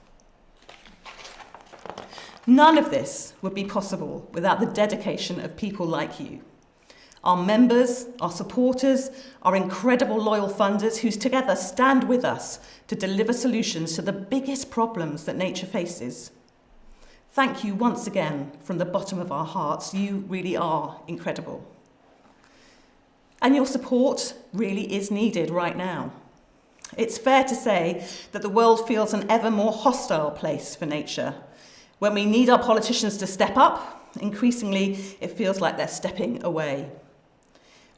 Speaker 2: None of this would be possible without the dedication of people like you. Our members, our supporters, our incredible loyal funders who together stand with us to deliver solutions to the biggest problems that nature faces. Thank you once again from the bottom of our hearts. You really are incredible. And your support really is needed right now. It's fair to say that the world feels an ever more hostile place for nature. When we need our politicians to step up, increasingly it feels like they're stepping away.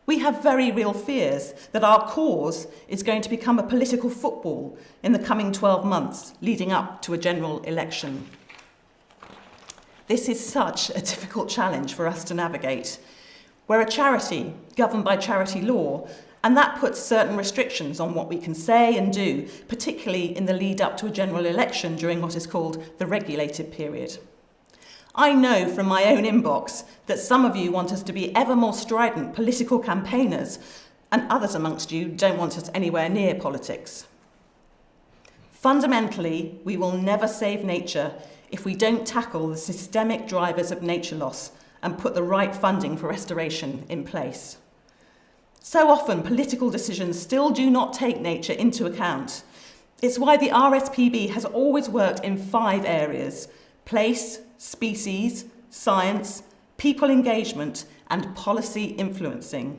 Speaker 2: We have very real fears that our cause is going to become a political football in the coming 12 months leading up to a general election. This is such a difficult challenge for us to navigate. We're a charity governed by charity law, and that puts certain restrictions on what we can say and do, particularly in the lead up to a general election during what is called the regulated period. I know from my own inbox that some of you want us to be ever more strident political campaigners, and others amongst you don't want us anywhere near politics. Fundamentally, we will never save nature if we don't tackle the systemic drivers of nature loss and put the right funding for restoration in place. So often, political decisions still do not take nature into account. It's why the Rspb has always worked in 5 areas: place, species, science, people engagement, and policy influencing.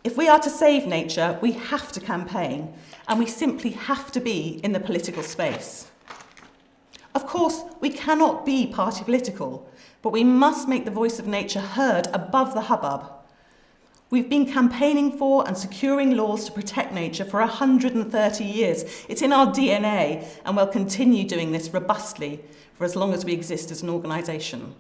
Speaker 2: If we are to save nature, we have to campaign, and we simply have to be in the political space. Of course, we cannot be party political, but we must make the voice of nature heard above the hubbub. We've been campaigning for and securing laws to protect nature for 130 years. It's in our DNA, and we'll continue doing this robustly for as long as we exist as an organisation.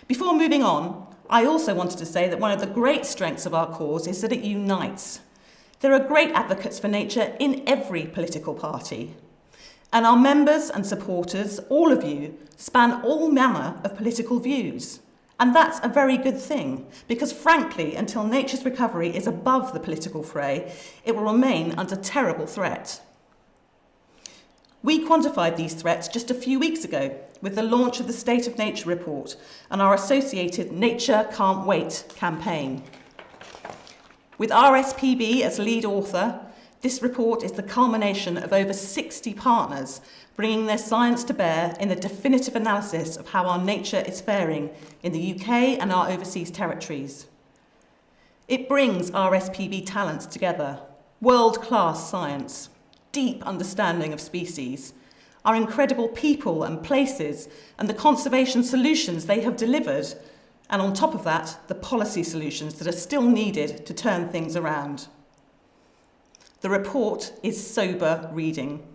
Speaker 2: Before moving on, I also wanted to say that one of the great strengths of our cause is that it unites. There are great advocates for nature in every political party. And our members and supporters, all of you, span all manner of political views. And that's a very good thing, because frankly, until nature's recovery is above the political fray, it will remain under terrible threat. We quantified these threats just a few weeks ago with the launch of the State of Nature report and our associated Nature Can't Wait campaign. With Rspb as lead author, this report is the culmination of over 60 partners bringing their science to bear in the definitive analysis of how our nature is faring in the UK and our overseas territories. It brings Rspb talents together: world-class science, deep understanding of species, our incredible people and places, and the conservation solutions they have delivered, and on top of that, the policy solutions that are still needed to turn things around. The report is sober reading,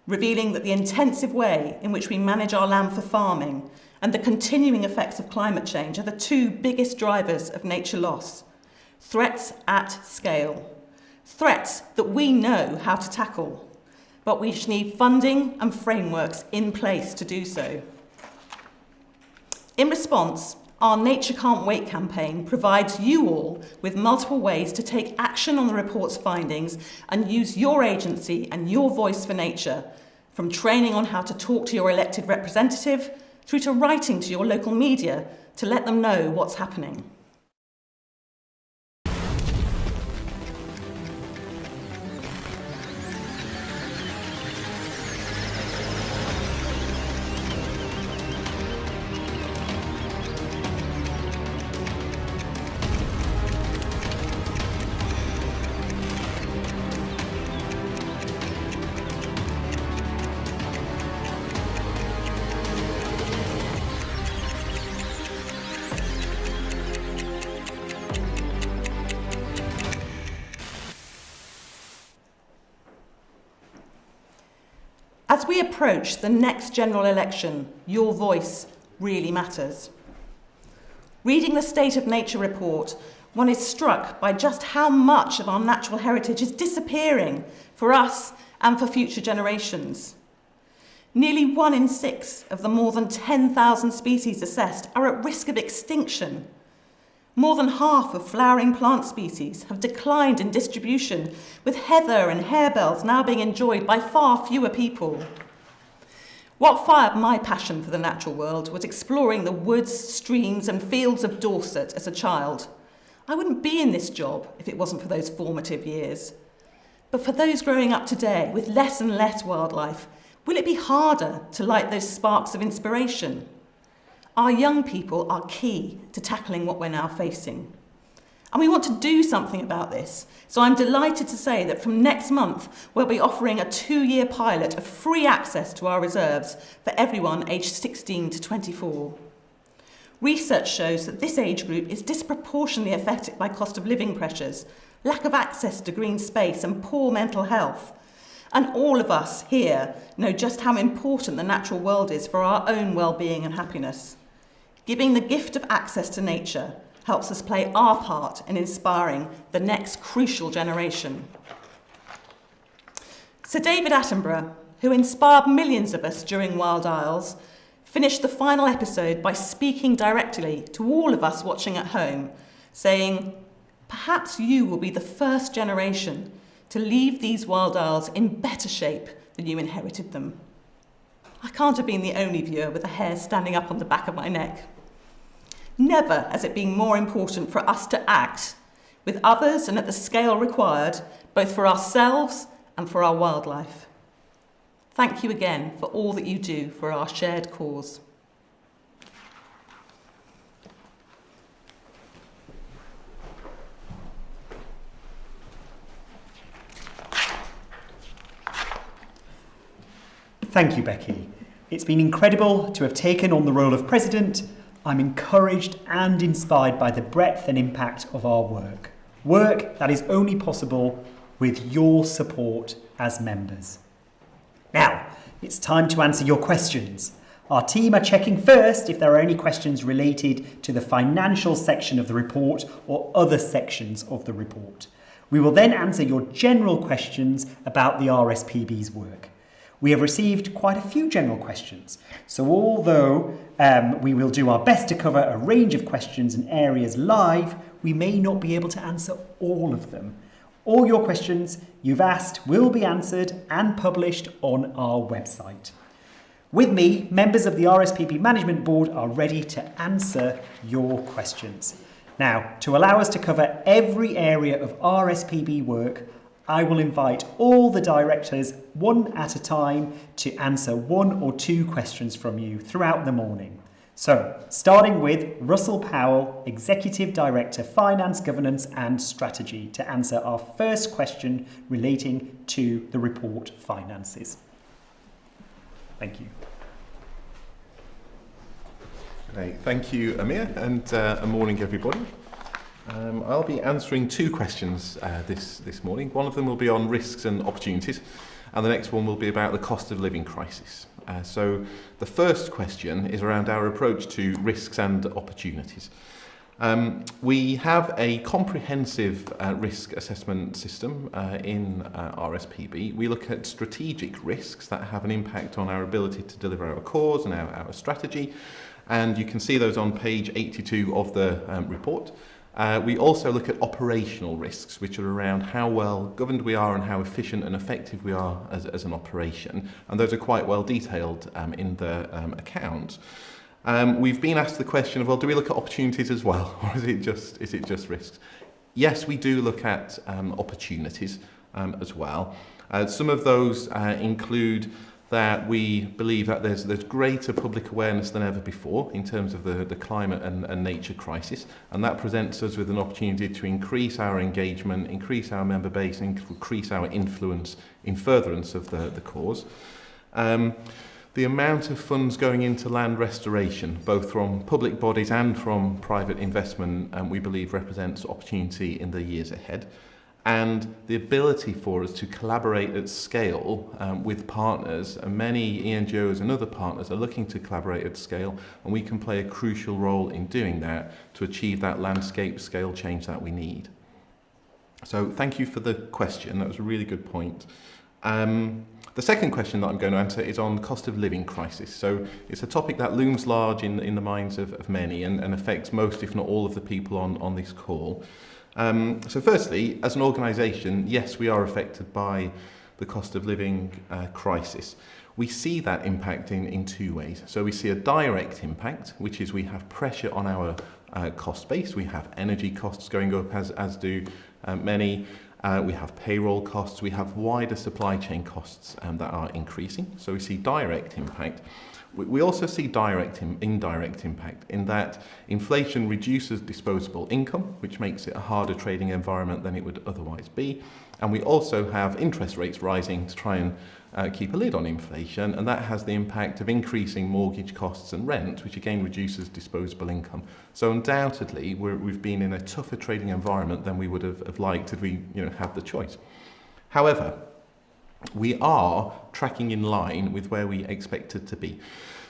Speaker 2: revealing that the intensive way in which we manage our land for farming and the continuing effects of climate change are the 2 biggest drivers of nature loss. Threats at scale. Threats that we know how to tackle. but we need funding and frameworks in place to do so. In response, our Nature Can't Wait campaign provides you all with multiple ways to take action on the report's findings and use your agency and your voice for nature, from training on how to talk to your elected representative through to writing to your local media to let them know what's happening. As we approach the next general election, your voice really matters. Reading the State of Nature report, one is struck by just how much of our natural heritage is disappearing for us and for future generations. Nearly 1 in 6 of the more than 10,000 species assessed are at risk of extinction. More than half of flowering plant species have declined in distribution, with heather and harebells now being enjoyed by far fewer people. What fired my passion for the natural world was exploring the woods, streams and fields of Dorset as a child. I wouldn't be in this job if it wasn't for those formative years. But for those growing up today with less and less wildlife, will it be harder to light those sparks of inspiration? Our young people are key to tackling what we're now facing. And we want to do something about this. So I'm delighted to say that from next month, we'll be offering a 2-year pilot of free access to our reserves for everyone aged 16 to 24. Research shows that this age group is disproportionately affected by cost of living pressures, lack of access to green space and poor mental health. And all of us here know just how important the natural world is for our own well-being and happiness. Giving the gift of access to nature helps us play our part in inspiring the next crucial generation. Sir David Attenborough, who inspired millions of us during Wild Isles, finished the final episode by speaking directly to all of us watching at home, saying, "Perhaps you will be the first generation to leave these Wild Isles in better shape than you inherited them." I can't have been the only viewer with the hair standing up on the back of my neck. Never has it been more important for us to act with others and at the scale required, both for ourselves and for our wildlife. Thank you again for all that you do for our shared cause.
Speaker 1: Thank you, Becky. It's been incredible to have taken on the role of president. I'm encouraged and inspired by the breadth and impact of our work. Work that is only possible with your support as members. Now, it's time to answer your questions. Our team are checking first if there are any questions related to the financial section of the report or other sections of the report. We will then answer your general questions about the RSPB's work. We have received quite a few general questions, so although we will do our best to cover a range of questions and areas live, we may not be able to answer all of them. All your questions you've asked will be answered and published on our website. With me, members of the RSPB Management Board are ready to answer your questions. Now, to allow us to cover every area of RSPB work, I will invite all the directors one at a time to answer 1 or 2 questions from you throughout the morning. So, starting with Russell Powell, Executive Director, Finance, Governance and Strategy, to answer our first question relating to the report finances. Thank you.
Speaker 4: Okay, thank you, Amir, and a morning, everybody. I'll be answering 2 questions this morning. One of them will be on risks and opportunities, and the next one will be about the cost of living crisis. So the first question is around our approach to risks and opportunities. We have a comprehensive risk assessment system in Rspb. We look at strategic risks that have an impact on our ability to deliver our cause and our strategy, and you can see those on page 82 of the report. We also look at operational risks, which are around how well governed we are and how efficient and effective we are as an operation, and those are quite well detailed in the account. We've been asked the question of, well, do we look at opportunities as well, or is it just risks? Yes, we do look at opportunities as well. Some of those include that we believe that there's greater public awareness than ever before in terms of the climate and nature crisis, and that presents us with an opportunity to increase our engagement, increase our member base, increase our influence in furtherance of the cause. The amount of funds going into land restoration, both from public bodies and from private investment, we believe represents opportunity in the years ahead. And the ability for us to collaborate at scale with partners, and many NGOs and other partners are looking to collaborate at scale, and we can play a crucial role in doing that to achieve that landscape scale change that we need. So thank you for the question. That was a really good point. The second question that I'm going to answer is on cost of living crisis. So it's a topic that looms large in the minds of many and affects most, if not all, of the people on this call. So firstly, as an organisation, yes, we are affected by the cost of living crisis. We see that impact in two ways. So we see a direct impact, which is we have pressure on our cost base. We have energy costs going up, as do many. We have payroll costs, we have wider supply chain costs that are increasing. So we see direct impact. We also see indirect impact in that inflation reduces disposable income, which makes it a harder trading environment than it would otherwise be. And we also have interest rates rising to try and keep a lid on inflation, and that has the impact of increasing mortgage costs and rent, which again reduces disposable income. So undoubtedly, we've been in a tougher trading environment than we would have liked if we had the choice. However, we are tracking in line with where we expected to be.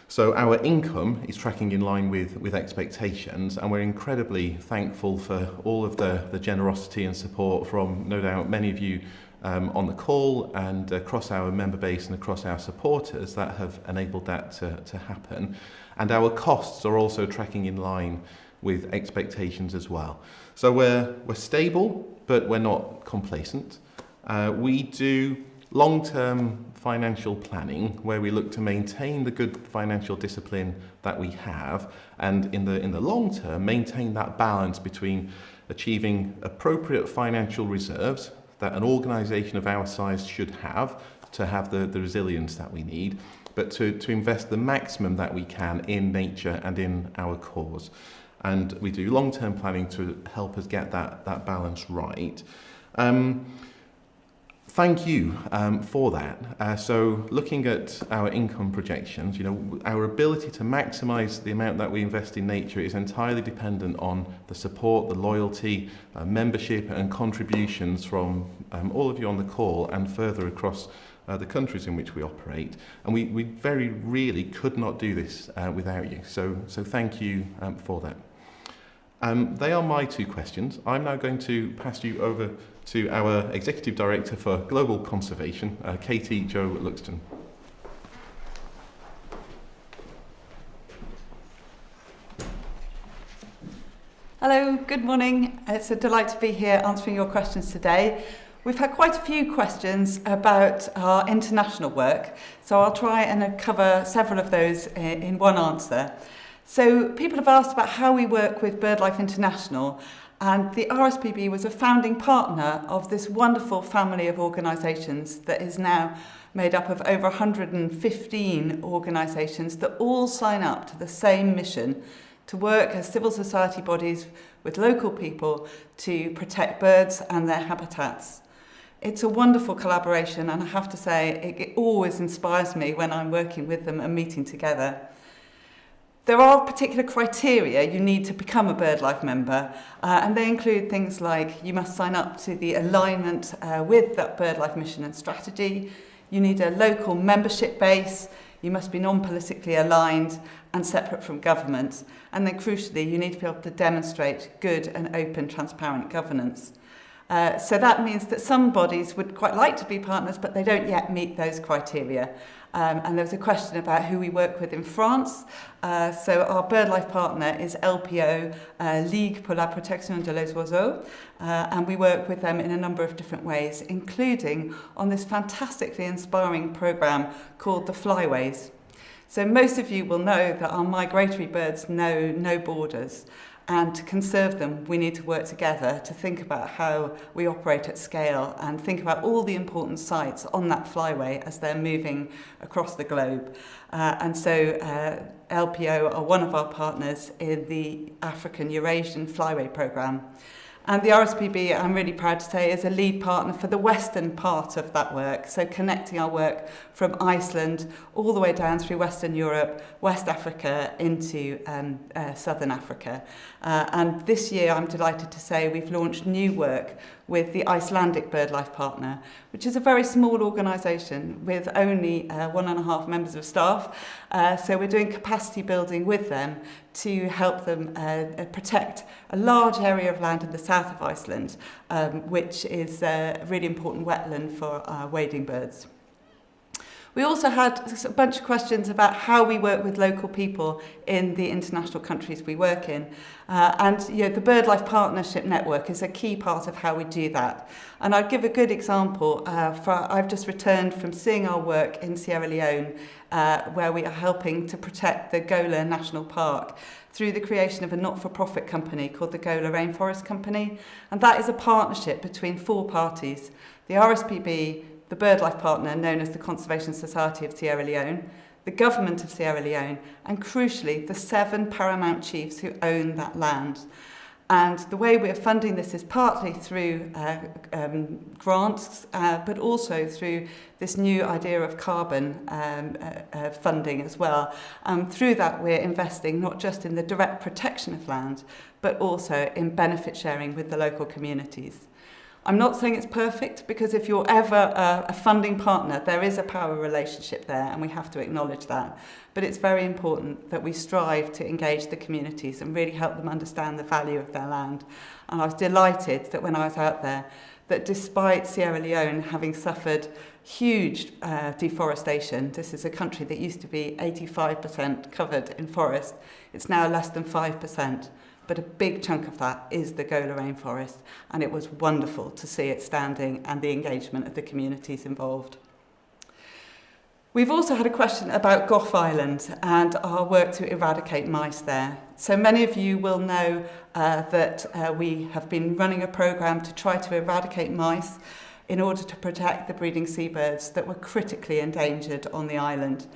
Speaker 4: So our income is tracking in line with expectations, and we're incredibly thankful for all of the generosity and support from, no doubt, many of you on the call and across our member base and across our supporters that have enabled that to happen. And our costs are also tracking in line with expectations as well. So we're stable, but we're not complacent. We do long-term financial planning where we look to maintain the good financial discipline that we have, and in the long term maintain that balance between achieving appropriate financial reserves that an organisation of our size should have to have the resilience that we need, but to invest the maximum that we can in nature and in our cause. And we do long-term planning to help us get that balance right. Thank you for that. So looking at our income projections, our ability to maximise the amount that we invest in nature is entirely dependent on the support, the loyalty, membership and contributions from all of you on the call and further across the countries in which we operate. And we very really could not do this without you. So thank you for that. They are my two questions. I'm now going to pass you over to our Executive Director for Global Conservation, Katie Jo Luxton.
Speaker 5: Hello, good morning. It's a delight to be here answering your questions today. We've had quite a few questions about our international work, so I'll try and cover several of those in one answer. So people have asked about how we work with BirdLife International, and the Rspb was a founding partner of this wonderful family of organisations that is now made up of over 115 organisations that all sign up to the same mission to work as civil society bodies with local people to protect birds and their habitats. It's a wonderful collaboration, and I have to say it always inspires me when I'm working with them and meeting together. There are particular criteria you need to become a BirdLife member, and they include things like you must sign up to the alignment with that BirdLife mission and strategy, you need a local membership base, You must be non-politically aligned and separate from government. And then crucially, you need to be able to demonstrate good and open, transparent governance. So that means that some bodies would quite like to be partners, but they don't yet meet those criteria. And there was a question about who we work with in France. So our BirdLife partner is LPO, Ligue pour la protection de les oiseaux, and we work with them in a number of different ways, including on this fantastically inspiring programme called the Flyways. So most of you will know that our migratory birds know no borders. And to conserve them, we need to work together to think about how we operate at scale and think about all the important sites on that flyway as they're moving across the globe. And so LPO are one of our partners in the African Eurasian Flyway Programme. And the Rspb, I'm really proud to say, is a lead partner for the western part of that work, so connecting our work from Iceland all the way down through Western Europe, West Africa into Southern Africa. And this year, I'm delighted to say, we've launched new work with the Icelandic BirdLife partner, which is a very small organisation with only 1.5 members of staff. So we're doing capacity building with them to help them protect a large area of land in the south of Iceland, which is a really important wetland for wading birds. We also had a bunch of questions about how we work with local people in the international countries we work in. And you know, the BirdLife Partnership Network is a key part of how we do that. And I'll give a good example. I've just returned from seeing our work in Sierra Leone, where we are helping to protect the Gola National Park through the creation of a not-for-profit company called the Gola Rainforest Company. And that is a partnership between 4 parties: the Rspb, the BirdLife partner known as the Conservation Society of Sierra Leone, the government of Sierra Leone, and crucially, the 7 paramount chiefs who own that land. And the way we are funding this is partly through grants, but also through this new idea of carbon funding as well. Through that, we're investing not just in the direct protection of land, but also in benefit sharing with the local communities. I'm not saying it's perfect, because if you're ever a funding partner, there is a power relationship there, and we have to acknowledge that. But it's very important that we strive to engage the communities and really help them understand the value of their land. And I was delighted that when I was out there, that despite Sierra Leone having suffered huge deforestation, this is a country that used to be 85% covered in forest, it's now less than 5%. But a big chunk of that is the Gola rainforest, and it was wonderful to see it standing and the engagement of the communities involved. We've also had a question about Gough Island and our work to eradicate mice there. So many of you will know that we have been running a programme to try to eradicate mice in order to protect the breeding seabirds that were critically endangered on the island.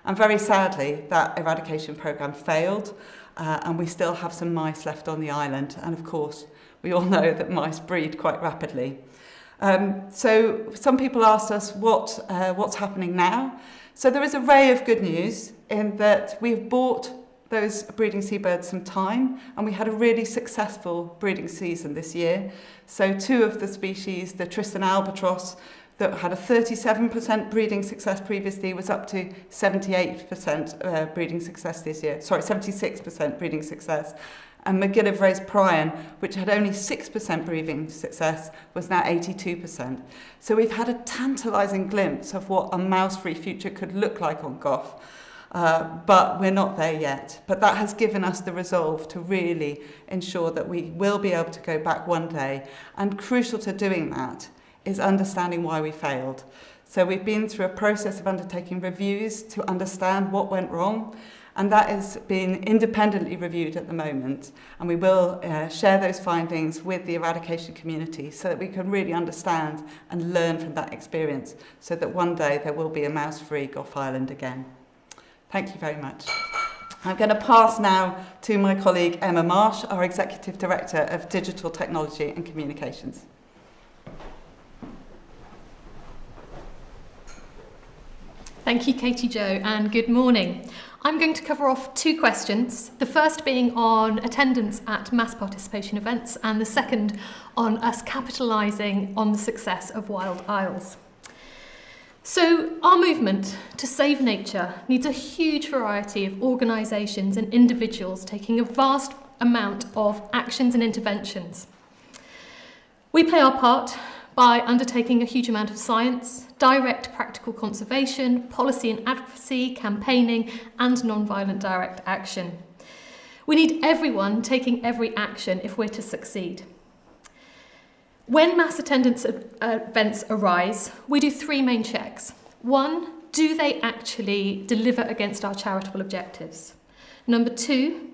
Speaker 5: And very sadly, that eradication programme failed. And we still have some mice left on the island. And of course, we all know that mice breed quite rapidly. So some people asked us what's happening now. So there is a ray of good news in that we've bought those breeding seabirds some time, and we had a really successful breeding season this year. So 2 of the species, the Tristan albatross, that had a 37% breeding success previously, was up to 78% breeding success this year. Sorry, 76% breeding success. And McGillivray's Prion, which had only 6% breeding success, was now 82%. So we've had a tantalising glimpse of what a mouse-free future could look like on Gough. But we're not there yet. But that has given us the resolve to really ensure that we will be able to go back one day. And crucial to doing that is understanding why we failed. So we've been through a process of undertaking reviews to understand what went wrong, and that is being independently reviewed at the moment. And we will share those findings with the eradication community so that we can really understand and learn from that experience, so that one day there will be a mouse-free Gough Island again. Thank you very much. I'm going to pass now to my colleague Emma Marsh, our Executive Director of Digital Technology and Communications.
Speaker 6: Thank you, Katie Jo, and good morning. I'm going to cover off 2 questions, the first being on attendance at mass participation events, and the second on us capitalising on the success of Wild Isles. So our movement to save nature needs a huge variety of organisations and individuals taking a vast amount of actions and interventions. We play our part by undertaking a huge amount of science, direct practical conservation, policy and advocacy, campaigning, and non-violent direct action. We need everyone taking every action if we're to succeed. When mass attendance events arise, we do three main checks. One, do they actually deliver against our charitable objectives? Number two,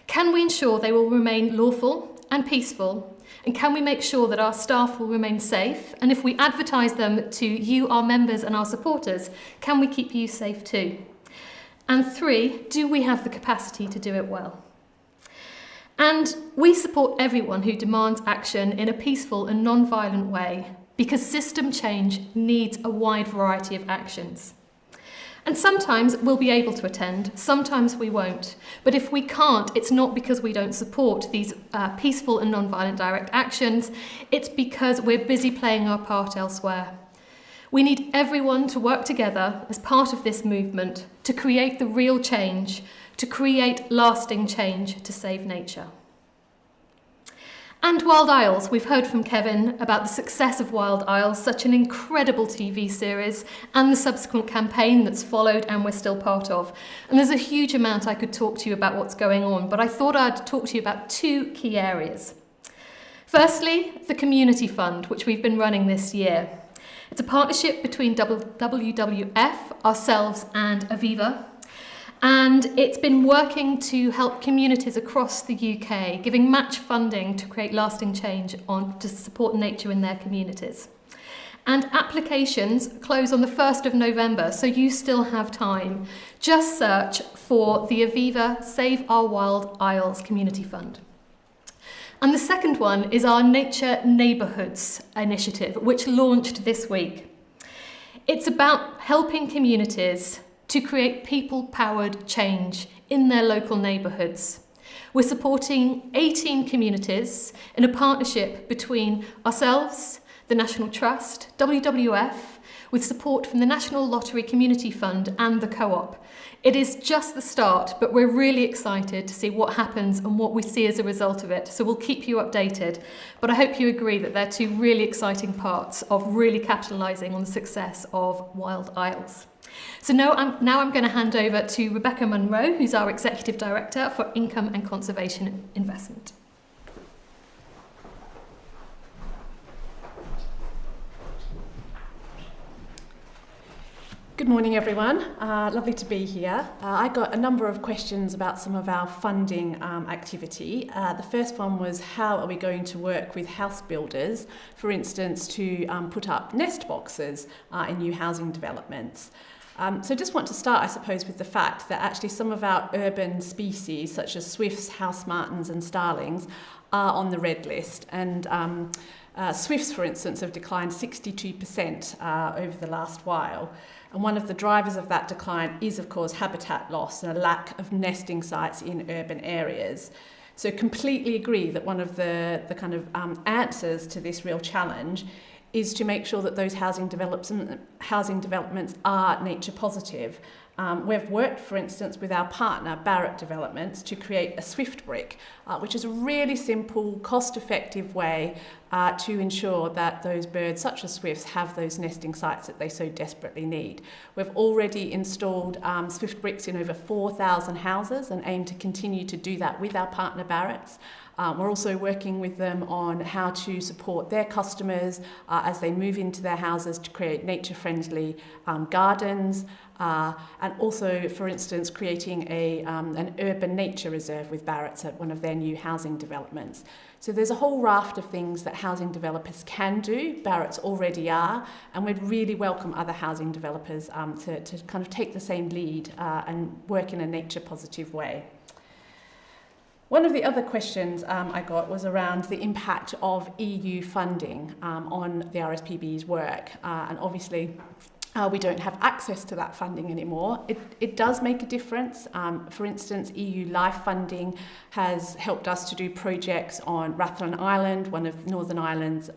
Speaker 6: can we ensure they will remain lawful and peaceful? And can we make sure that our staff will remain safe? And if we advertise them to you, our members and our supporters, can we keep you safe too? And three, do we have the capacity to do it well? And we support everyone who demands action in a peaceful and non-violent way, because system change needs a wide variety of actions. And sometimes we'll be able to attend, sometimes we won't. But if we can't, it's not because we don't support these peaceful and non-violent direct actions, it's because we're busy playing our part elsewhere. We need everyone to work together as part of this movement to create the real change, to create lasting change to save nature. And Wild Isles, we've heard from Kevin about the success of Wild Isles, such an incredible TV series, and the subsequent campaign that's followed and we're still part of. And there's a huge amount I could talk to you about what's going on, but I thought I'd talk to you about two key areas. Firstly, the Community Fund, which we've been running this year. It's a partnership between WWF, ourselves, and Aviva. And it's been working to help communities across the UK, giving match funding to create lasting change to support nature in their communities. And applications close on the 1st of November, so you still have time. Just search for the Aviva Save Our Wild Isles Community Fund. And the second one is our Nature Neighbourhoods initiative, which launched this week. It's about helping communities to create people-powered change in their local neighbourhoods. We're supporting 18 communities in a partnership between ourselves, the National Trust, WWF, with support from the National Lottery Community Fund and the Co-op. It is just the start, but we're really excited to see what happens and what we see as a result of it, so we'll keep you updated. But I hope you agree that they're two really exciting parts of really capitalising on the success of Wild Isles. So now I'm going to hand over to Rebecca Munro, who's our Executive Director for Income and Conservation Investment.
Speaker 10: Good morning, everyone. Lovely to be here. I got a number of questions about some of our funding activity. The first one was, how are we going to work with house builders, for instance, to put up nest boxes in new housing developments? So just want to start, I suppose, with the fact that actually some of our urban species, such as swifts, house martins and starlings, are on the red list. And swifts, for instance, have declined 62% over the last while. And one of the drivers of that decline is, of course, habitat loss and a lack of nesting sites in urban areas. So completely agree that one of the kind of answers to this real challenge is to make sure that those housing developments are nature positive. We've worked, for instance, with our partner, Barratt Developments, to create a Swift brick, which is a really simple, cost-effective way to ensure that those birds, such as swifts, have those nesting sites that they so desperately need. We've already installed Swift bricks in over 4,000 houses and aim to continue to do that with our partner, Barratt's. We're also working with them on how to support their customers as they move into their houses to create nature-friendly gardens, and also, for instance, creating an urban nature reserve with Barratt's at one of their new housing developments. So there's a whole raft of things that housing developers can do. Barratt's already are, and we'd really welcome other housing developers to kind of take the same lead and work in a nature-positive way. One of the other questions I got was around the impact of EU funding on the RSPB's work. And obviously, we don't have access to that funding anymore. It does make a difference. For instance, EU Life funding has helped us to do projects on Rathlin Island, one of Northern Ireland's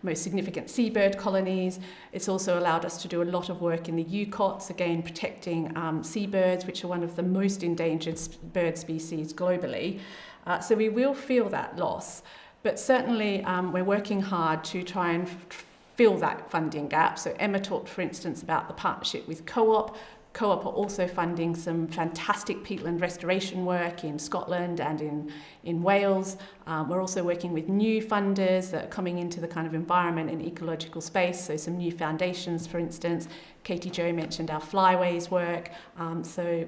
Speaker 10: most significant seabird colonies. It's also allowed us to do a lot of work in the UCOTS, again protecting seabirds, which are one of the most endangered bird species globally. So we will feel that loss, but certainly we're working hard to try and fill that funding gap. So Emma talked, for instance, about the partnership with Co-op. Co-op are also funding some fantastic peatland restoration work in Scotland and in Wales. We're also working with new funders that are coming into the kind of environment and ecological space, so some new foundations, for instance. Katie Jo mentioned our Flyways work, so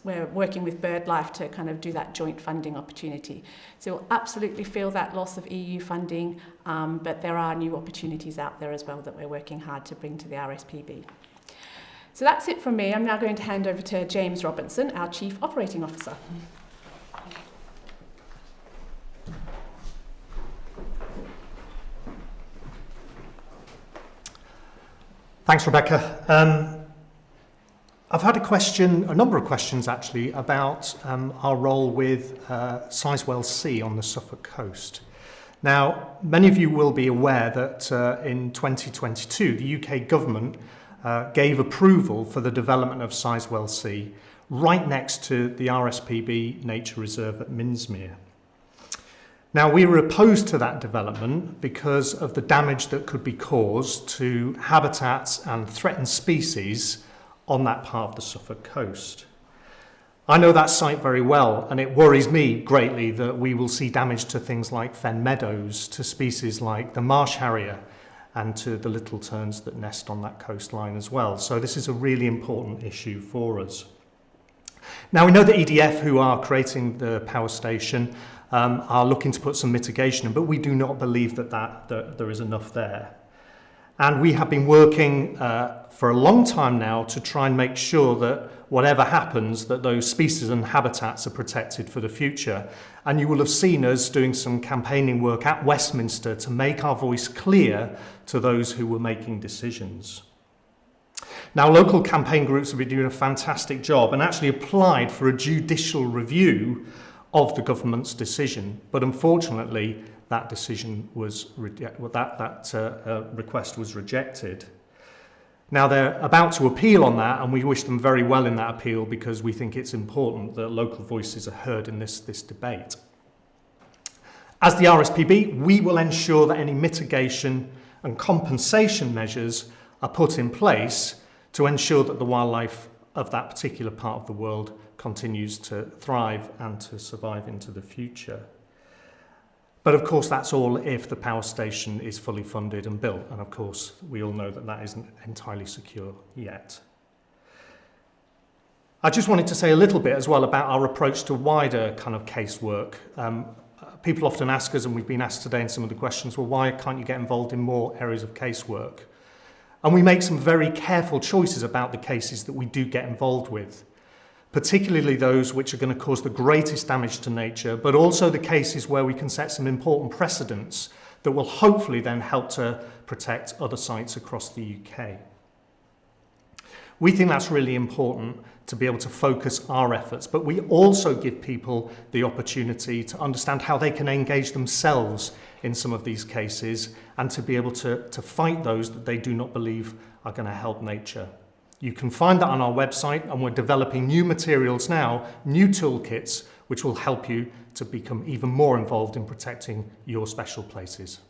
Speaker 10: we're working with BirdLife to kind of do that joint funding opportunity. So we'll absolutely feel that loss of EU funding, but there are new opportunities out there as well that we're working hard to bring to the RSPB. So that's it from me. I'm now going to hand over to James Robinson, our Chief Operating Officer.
Speaker 11: Thanks, Rebecca. I've had a number of questions actually, about our role with Sizewell C on the Suffolk coast. Now, many of you will be aware that in 2022, the UK government gave approval for the development of Sizewell C right next to the RSPB Nature Reserve at Minsmere. Now, we were opposed to that development because of the damage that could be caused to habitats and threatened species on that part of the Suffolk coast. I know that site very well, and it worries me greatly that we will see damage to things like fen meadows, to species like the marsh harrier, and to the little terns that nest on that coastline as well. So this is a really important issue for us. Now, we know that EDF, who are creating the power station, are looking to put some mitigation in, but we do not believe that there is enough there. And we have been working for a long time now to try and make sure that whatever happens, that those species and habitats are protected for the future. And you will have seen us doing some campaigning work at Westminster to make our voice clear to those who were making decisions. Now, local campaign groups have been doing a fantastic job and actually applied for a judicial review of the government's decision, but unfortunately, that decision was request was rejected. Now, they're about to appeal on that, and we wish them very well in that appeal because we think it's important that local voices are heard in this debate. As the RSPB, we will ensure that any mitigation and compensation measures are put in place to ensure that the wildlife of that particular part of the world continues to thrive and to survive into the future. But of course, that's all if the power station is fully funded and built. And of course, we all know that that isn't entirely secure yet. I just wanted to say a little bit as well about our approach to wider kind of casework. People often ask us, and we've been asked today in some of the questions, well, why can't you get involved in more areas of casework? And we make some very careful choices about the cases that we do get involved with, particularly those which are going to cause the greatest damage to nature, but also the cases where we can set some important precedents that will hopefully then help to protect other sites across the UK. We think that's really important to be able to focus our efforts, but we also give people the opportunity to understand how they can engage themselves in some of these cases and to be able to fight those that they do not believe are going to help nature. You can find that on our website, and we're developing new materials now, new toolkits, which will help you to become even more involved in protecting your special places.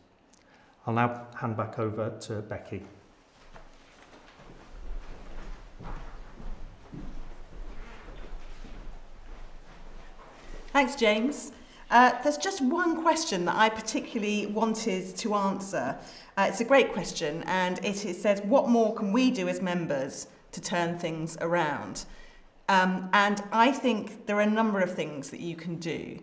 Speaker 11: I'll now hand back over to Becky.
Speaker 2: Thanks, James. There's just one question that I particularly wanted to answer. It's a great question, and it says, what more can we do as members to turn things around? And I think there are a number of things that you can do.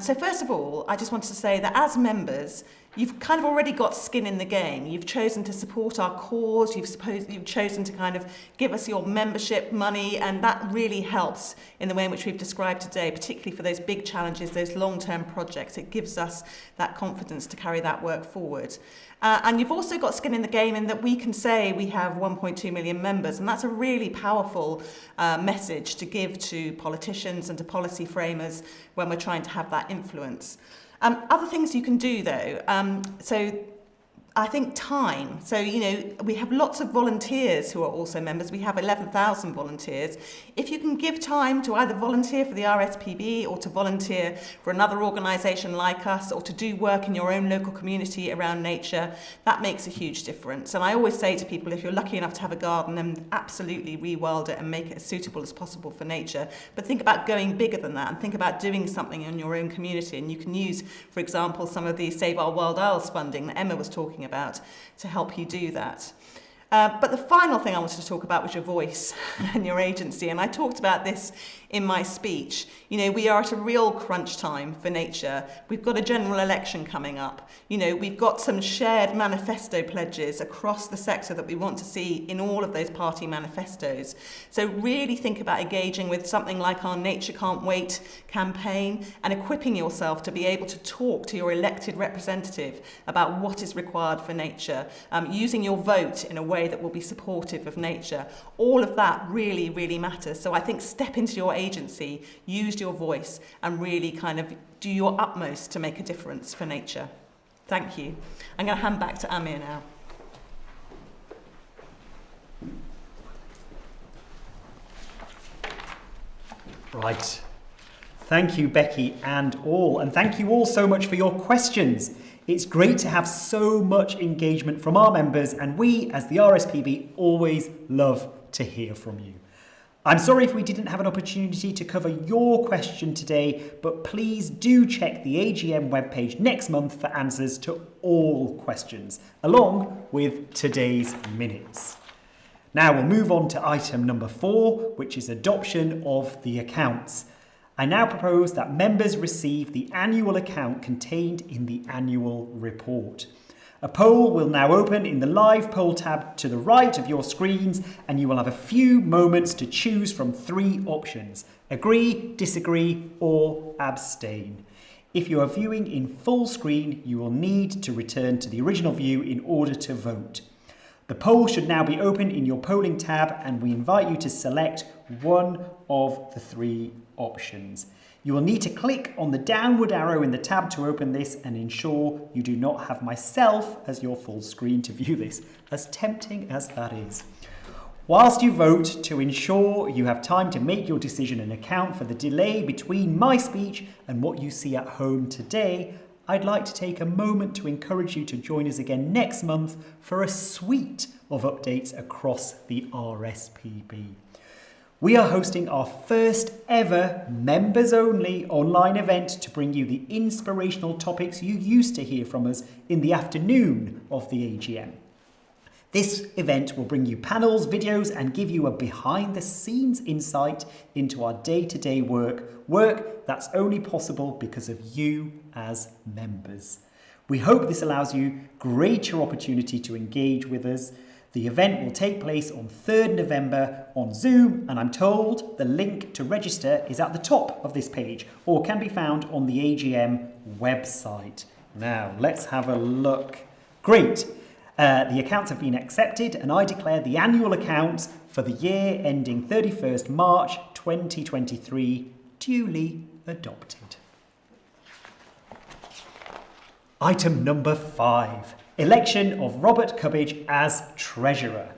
Speaker 2: So first of all, I just wanted to say that as members, you've kind of already got skin in the game. You've chosen to support our cause, you've chosen to kind of give us your membership money, and that really helps in the way in which we've described today, particularly for those big challenges, those long-term projects. It gives us that confidence to carry that work forward. And you've also got skin in the game in that we can say we have 1.2 million members, and that's a really powerful message to give to politicians and to policy framers when we're trying to have that influence. Other things you can do though, so I think time. So, you know, we have lots of volunteers who are also members. We have 11,000 volunteers. If you can give time to either volunteer for the Rspb or to volunteer for another organisation like us or to do work in your own local community around nature, that makes a huge difference. And I always say to people, if you're lucky enough to have a garden, then absolutely rewild it and make it as suitable as possible for nature. But think about going bigger than that and think about doing something in your own community. And you can use, for example, some of the Save Our Wild Isles funding that Emma was talking about to help you do that. But the final thing I wanted to talk about was your voice and your agency. And I talked about this in my speech. You know, we are at a real crunch time for nature. We've got a general election coming up. You know, we've got some shared manifesto pledges across the sector that we want to see in all of those party manifestos. So really think about engaging with something like our Nature Can't Wait campaign and equipping yourself to be able to talk to your elected representative about what is required for nature, using your vote in a way that will be supportive of nature. All of that really, really matters. So I think step into your agency, use your voice, and really kind of do your utmost to make a difference for nature. Thank you. I'm going to hand back to Amir now.
Speaker 1: Right. Thank you, Becky and all. And thank you all so much for your questions. It's great to have so much engagement from our members, and we, as the RSPB, always love to hear from you. I'm sorry if we didn't have an opportunity to cover your question today, but please do check the AGM webpage next month for answers to all questions, along with today's minutes. Now we'll move on to item number 4, which is adoption of the accounts. I now propose that members receive the annual account contained in the annual report. A poll will now open in the live poll tab to the right of your screens, and you will have a few moments to choose from 3 options: agree, disagree, or abstain. If you are viewing in full screen, you will need to return to the original view in order to vote. The poll should now be open in your polling tab, and we invite you to select one of the 3 options. You will need to click on the downward arrow in the tab to open this and ensure you do not have myself as your full screen to view this, as tempting as that is. Whilst you vote, to ensure you have time to make your decision and account for the delay between my speech and what you see at home today, I'd like to take a moment to encourage you to join us again next month for a suite of updates across the RSPB. We are hosting our first ever members-only online event to bring you the inspirational topics you used to hear from us in the afternoon of the AGM. This event will bring you panels, videos, and give you a behind-the-scenes insight into our day-to-day work that's only possible because of you as members. We hope this allows you greater opportunity to engage with us. The event will take place on 3rd November on Zoom, and I'm told the link to register is at the top of this page or can be found on the AGM website. Now, let's have a look. Great. The accounts have been accepted, and I declare the annual accounts for the year ending 31st March 2023 duly adopted. Item number 5. Election of Robert Cubbage as Treasurer.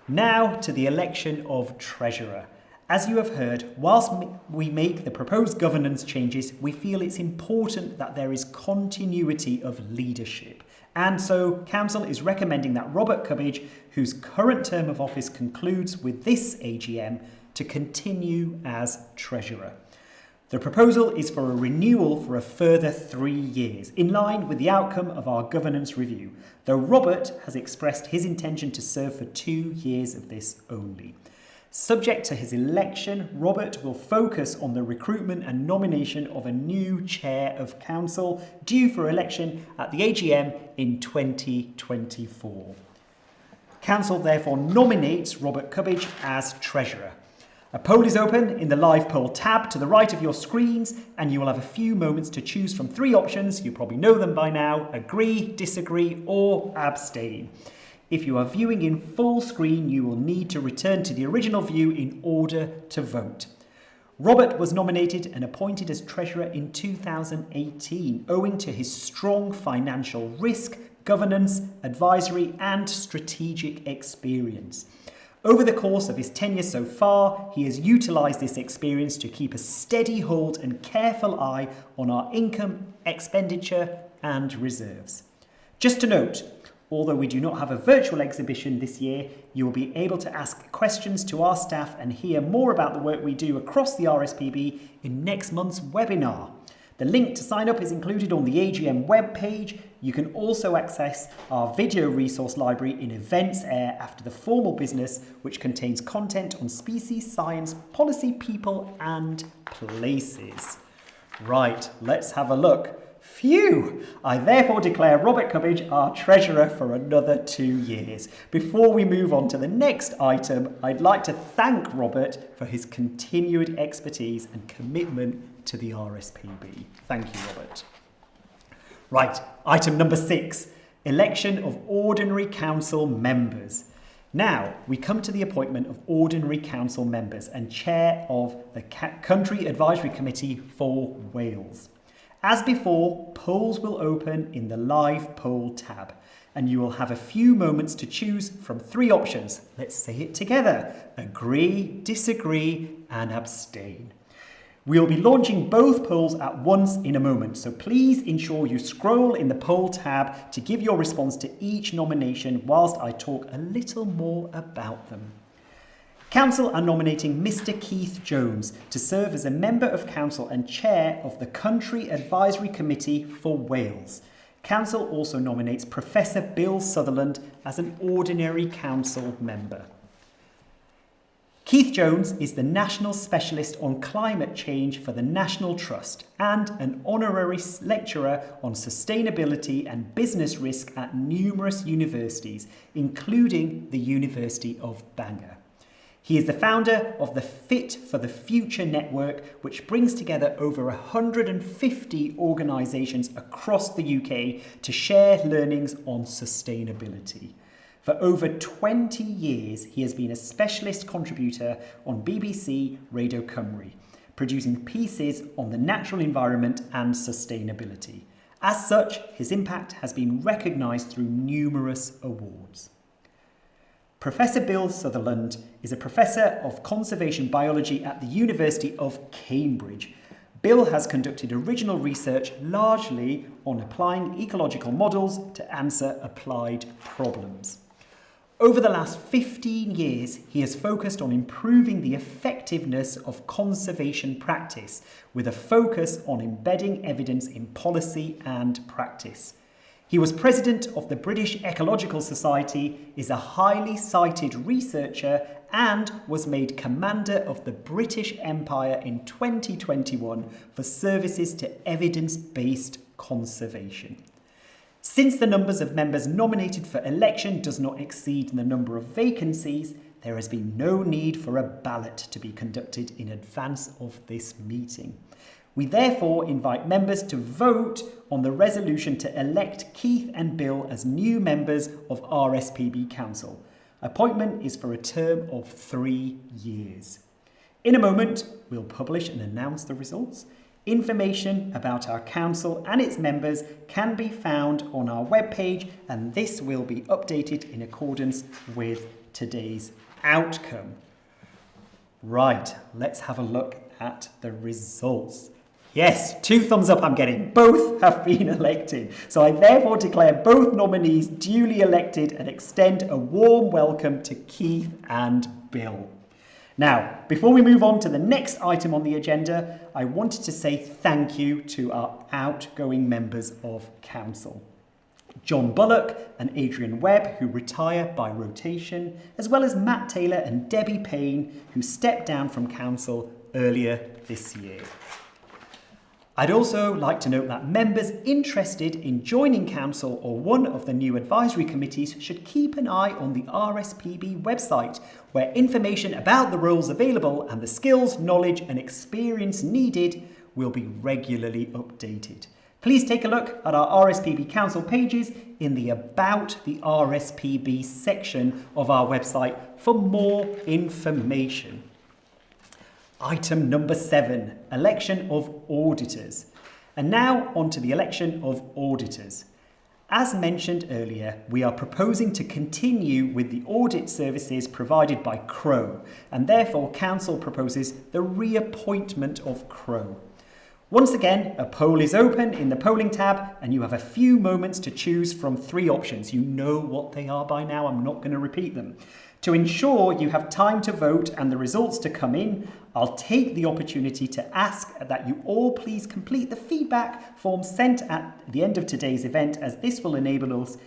Speaker 1: Now to the election of Treasurer. As you have heard, whilst we make the proposed governance changes, we feel it's important that there is continuity of leadership. And so Council is recommending that Robert Cubbage, whose current term of office concludes with this AGM, to continue as Treasurer. The proposal is for a renewal for a further 3 years, in line with the outcome of our governance review, though Robert has expressed his intention to serve for 2 years of this only. Subject to his election, Robert will focus on the recruitment and nomination of a new Chair of Council due for election at the AGM in 2024. Council therefore nominates Robert Cubbage as Treasurer. A poll is open in the live poll tab to the right of your screens, and you will have a few moments to choose from 3 options. You probably know them by now: agree, disagree, or abstain. If you are viewing in full screen, you will need to return to the original view in order to vote. Robert was nominated and appointed as Treasurer in 2018, owing to his strong financial risk, governance, advisory and strategic experience. Over the course of his tenure so far, he has utilised this experience to keep a steady hold and careful eye on our income, expenditure and reserves. Just to note, although we do not have a virtual exhibition this year, you will be able to ask questions to our staff and hear more about the work we do across the RSPB in next month's webinar. The link to sign up is included on the AGM webpage. You can also access our video resource library in Events Air after the formal business, which contains content on species, science, policy, people and places. Right, let's have a look. Phew! I therefore declare Robert Cubbage our Treasurer for another 2 years. Before we move on to the next item, I'd like to thank Robert for his continued expertise and commitment to the RSPB. Thank you, Robert. Right, item number 6, election of ordinary council members. Now, we come to the appointment of ordinary council members and chair of the Country Advisory Committee for Wales. As before, polls will open in the live poll tab, and you will have a few moments to choose from 3 options. Let's say it together: agree, disagree, and abstain. We'll be launching both polls at once in a moment, so please ensure you scroll in the poll tab to give your response to each nomination whilst I talk a little more about them. Council are nominating Mr. Keith Jones to serve as a Member of Council and Chair of the Country Advisory Committee for Wales. Council also nominates Professor Bill Sutherland as an Ordinary Council Member. Keith Jones is the National Specialist on Climate Change for the National Trust and an Honorary Lecturer on Sustainability and Business Risk at numerous universities, including the University of Bangor. He is the founder of the Fit for the Future network, which brings together over 150 organisations across the UK to share learnings on sustainability. For over 20 years, he has been a specialist contributor on BBC Radio Cymru, producing pieces on the natural environment and sustainability. As such, his impact has been recognised through numerous awards. Professor Bill Sutherland is a Professor of Conservation Biology at the University of Cambridge. Bill has conducted original research largely on applying ecological models to answer applied problems. Over the last 15 years, he has focused on improving the effectiveness of conservation practice with a focus on embedding evidence in policy and practice. He was president of the British Ecological Society, is a highly cited researcher, and was made Commander of the British Empire in 2021 for services to evidence-based conservation. Since the numbers of members nominated for election does not exceed the number of vacancies, there has been no need for a ballot to be conducted in advance of this meeting. We therefore invite members to vote on the resolution to elect Keith and Bill as new members of RSPB Council. Appointment is for a term of 3 years. In a moment, we'll publish and announce the results. Information about our council and its members can be found on our webpage, and this will be updated in accordance with today's outcome. Right, let's have a look at the results. Yes, 2 thumbs up I'm getting. Both have been elected. So I therefore declare both nominees duly elected and extend a warm welcome to Keith and Bill. Now, before we move on to the next item on the agenda, I wanted to say thank you to our outgoing members of Council. John Bullock and Adrian Webb, who retire by rotation, as well as Matt Taylor and Debbie Payne, who stepped down from council earlier this year. I'd also like to note that members interested in joining council or one of the new advisory committees should keep an eye on the RSPB website, where information about the roles available and the skills, knowledge and experience needed will be regularly updated. Please take a look at our RSPB Council pages in the About the RSPB section of our website for more information. Item number 7, election of auditors. And now on to the election of auditors. As mentioned earlier, we are proposing to continue with the audit services provided by Crowe, and therefore Council proposes the reappointment of Crowe. Once again, a poll is open in the polling tab and you have a few moments to choose from 3 options. You know what they are by now, I'm not going to repeat them. To ensure you have time to vote and the results to come in, I'll take the opportunity to ask that you all please complete the feedback form sent at the end of today's event, as this will enable us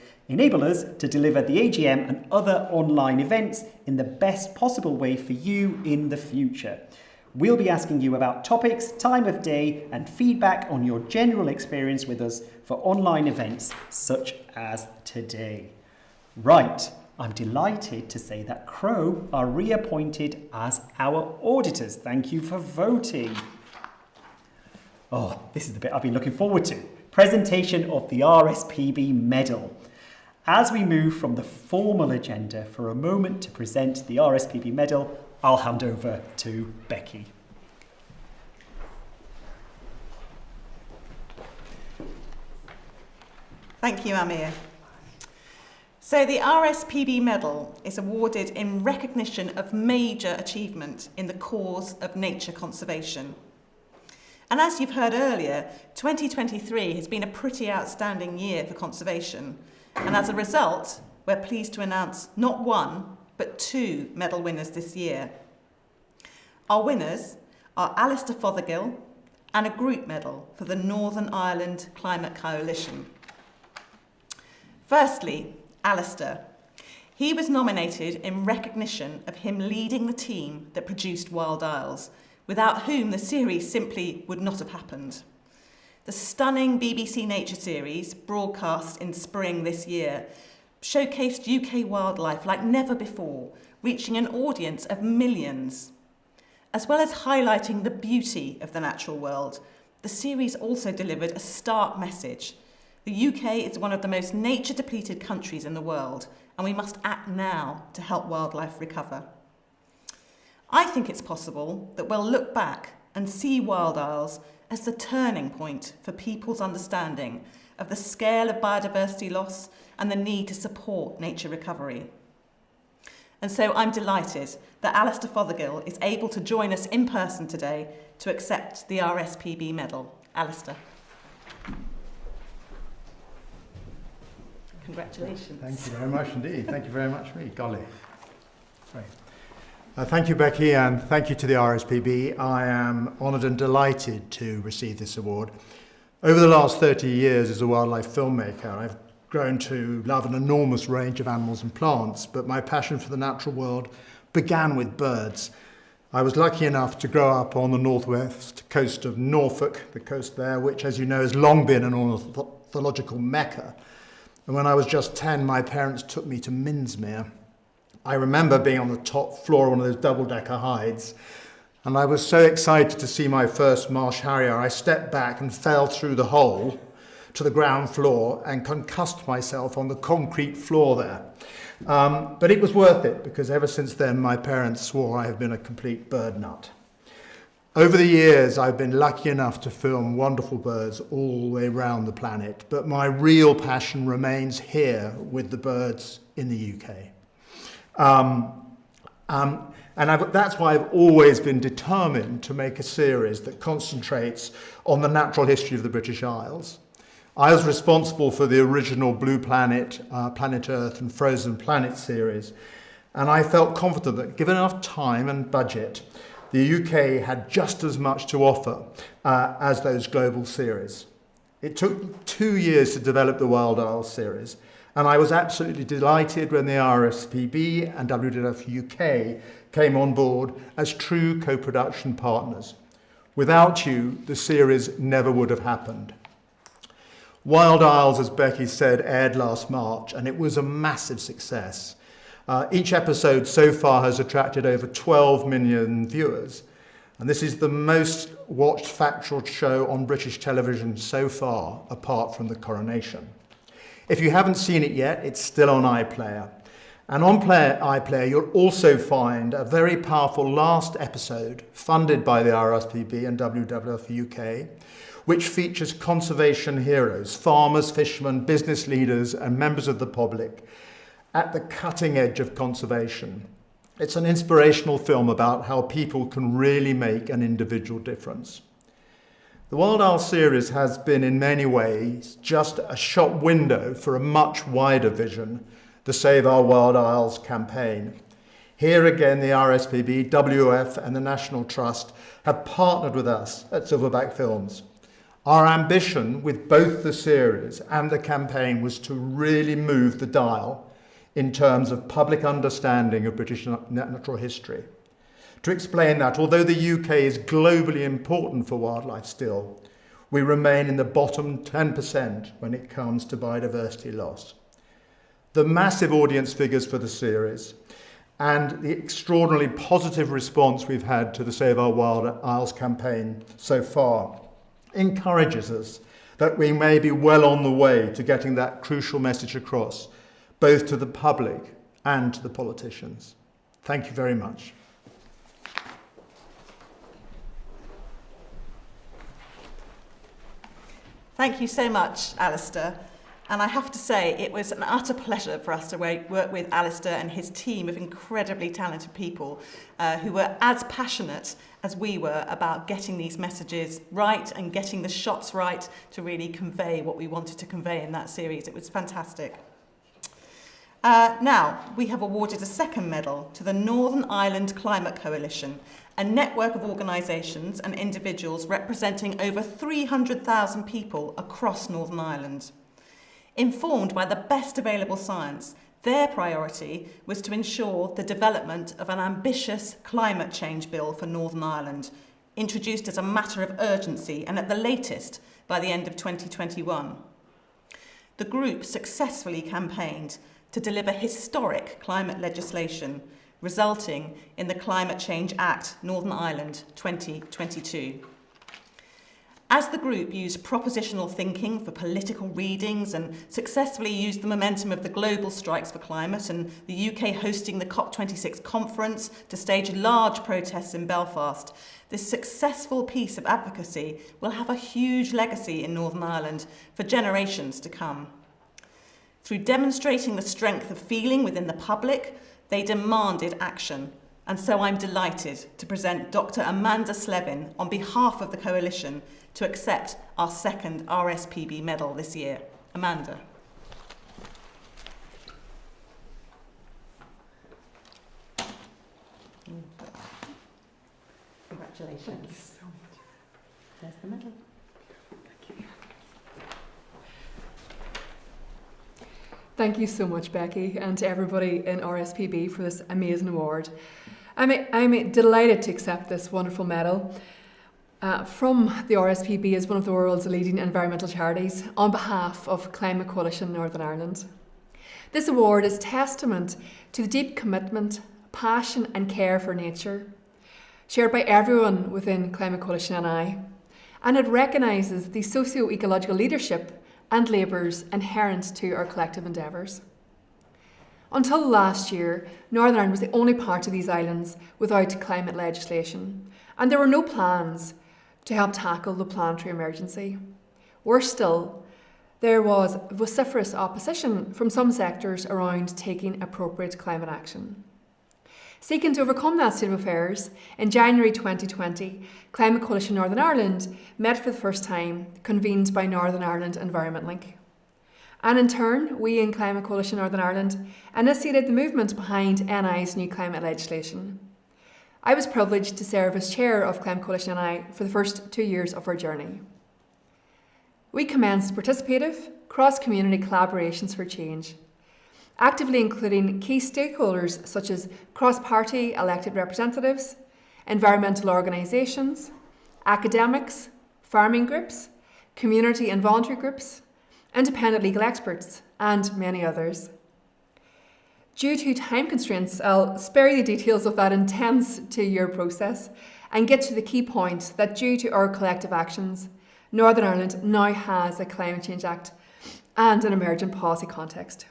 Speaker 1: to deliver the AGM and other online events in the best possible way for you in the future. We'll be asking you about topics, time of day, and feedback on your general experience with us for online events such as today. Right, I'm delighted to say that Crowe are reappointed as our auditors. Thank you for voting. Oh, this is the bit I've been looking forward to. Presentation of the RSPB medal. As we move from the formal agenda for a moment to present the RSPB medal, I'll hand over to Becky.
Speaker 2: Thank you, Amir. So the RSPB medal is awarded in recognition of major achievement in the cause of nature conservation. And as you've heard earlier, 2023 has been a pretty outstanding year for conservation. And as a result, we're pleased to announce not 1, but 2 medal winners this year. Our winners are Alistair Fothergill and a group medal for the Northern Ireland Climate Coalition. Firstly, Alistair. He was nominated in recognition of him leading the team that produced Wild Isles, without whom the series simply would not have happened. The stunning BBC Nature series, broadcast in spring this year, showcased UK wildlife like never before, reaching an audience of millions. As well as highlighting the beauty of the natural world, the series also delivered a stark message. The UK is one of the most nature-depleted countries in the world, and we must act now to help wildlife recover. I think it's possible that we'll look back and see Wild Isles as the turning point for people's understanding of the scale of biodiversity loss and the need to support nature recovery. And so I'm delighted that Alistair Fothergill is able to join us in person today to accept the RSPB medal. Alistair. Congratulations.
Speaker 12: Thank you very much indeed. Thank you very much, me. Golly. Great. Thank you, Becky, and thank you to the RSPB. I am honoured and delighted to receive this award. Over the last 30 years as a wildlife filmmaker, I've grown to love an enormous range of animals and plants, but my passion for the natural world began with birds. I was lucky enough to grow up on the northwest coast of Norfolk, the coast there, which, as you know, has long been an ornithological mecca. And when I was just 10, my parents took me to Minsmere. I remember being on the top floor of one of those double-decker hides, and I was so excited to see my first marsh harrier, I stepped back and fell through the hole to the ground floor and concussed myself on the concrete floor there. But it was worth it, because ever since then my parents swore I have been a complete bird nut. Over the years I've been lucky enough to film wonderful birds all the way around the planet, but my real passion remains here with the birds in the UK. That's why I've always been determined to make a series that concentrates on the natural history of the British Isles. I was responsible for the original Blue Planet, Planet Earth and Frozen Planet series, and I felt confident that given enough time and budget, the UK had just as much to offer as those global series. It took 2 years to develop the Wild Isles series, and I was absolutely delighted when the Rspb and WWF UK came on board as true co-production partners. Without you, the series never would have happened. Wild Isles, as Becky said, aired last March, and it was a massive success. Each episode so far has attracted over 12 million viewers, and this is the most watched factual show on British television so far, apart from the coronation. If you haven't seen it yet, it's still on iPlayer. And on iPlayer, you'll also find a very powerful last episode funded by the RSPB and WWF UK, which features conservation heroes, farmers, fishermen, business leaders, and members of the public at the cutting edge of conservation. It's an inspirational film about how people can really make an individual difference. The Wild Isles series has been in many ways just a shop window for a much wider vision, the Save Our Wild Isles campaign. Here again, the RSPB, WWF and the National Trust have partnered with us at Silverback Films. Our ambition with both the series and the campaign was to really move the dial in terms of public understanding of British natural history. To explain that, although the UK is globally important for wildlife still, we remain in the bottom 10% when it comes to biodiversity loss. The massive audience figures for the series and the extraordinarily positive response we've had to the Save Our Wild Isles campaign so far encourages us that we may be well on the way to getting that crucial message across, both to the public and to the politicians. Thank you very much.
Speaker 2: Thank you so much, Alistair. And I have to say, it was an utter pleasure for us to work with Alistair and his team of incredibly talented people who were as passionate as we were about getting these messages right and getting the shots right to really convey what we wanted to convey in that series. It was fantastic. Now, we have awarded a second medal to the Northern Ireland Climate Coalition, a network of organisations and individuals representing over 300,000 people across Northern Ireland. Informed by the best available science, their priority was to ensure the development of an ambitious climate change bill for Northern Ireland, introduced as a matter of urgency and at the latest by the end of 2021. The group successfully campaigned to deliver historic climate legislation, resulting in the Climate Change Act Northern Ireland 2022. As the group used propositional thinking for political readings and successfully used the momentum of the global strikes for climate and the UK hosting the COP26 conference to stage large protests in Belfast, this successful piece of advocacy will have a huge legacy in Northern Ireland for generations to come. Through demonstrating the strength of feeling within the public, they demanded action. And so I'm delighted to present Dr. Amanda Slevin on behalf of the Coalition to accept our second RSPB medal this year. Amanda. Congratulations. There's the medal.
Speaker 13: Thank you so much, Becky, and to everybody in RSPB for this amazing award. I'm delighted to accept this wonderful medal from the RSPB as one of the world's leading environmental charities on behalf of Climate Coalition Northern Ireland. This award is testament to the deep commitment, passion and care for nature shared by everyone within Climate Coalition and it recognises the socio-ecological leadership and labours inherent to our collective endeavours. Until last year, Northern Ireland was the only part of these islands without climate legislation, and there were no plans to help tackle the planetary emergency. Worse still, there was vociferous opposition from some sectors around taking appropriate climate action. Seeking to overcome that state of affairs, in January 2020, Climate Coalition Northern Ireland met for the first time, convened by Northern Ireland Environment Link. And in turn, we in Climate Coalition Northern Ireland initiated the movement behind NI's new climate legislation. I was privileged to serve as chair of Climate Coalition NI for the first 2 years of our journey. we commenced participative, cross-community collaborations for change, actively including key stakeholders such as cross-party elected representatives, environmental organisations, academics, farming groups, community and voluntary groups, independent legal experts, and many others. Due to time constraints, I'll spare you the details of that intense 2-year process and get to the key point that due to our collective actions, Northern Ireland now has a Climate Change Act and an emergent policy context.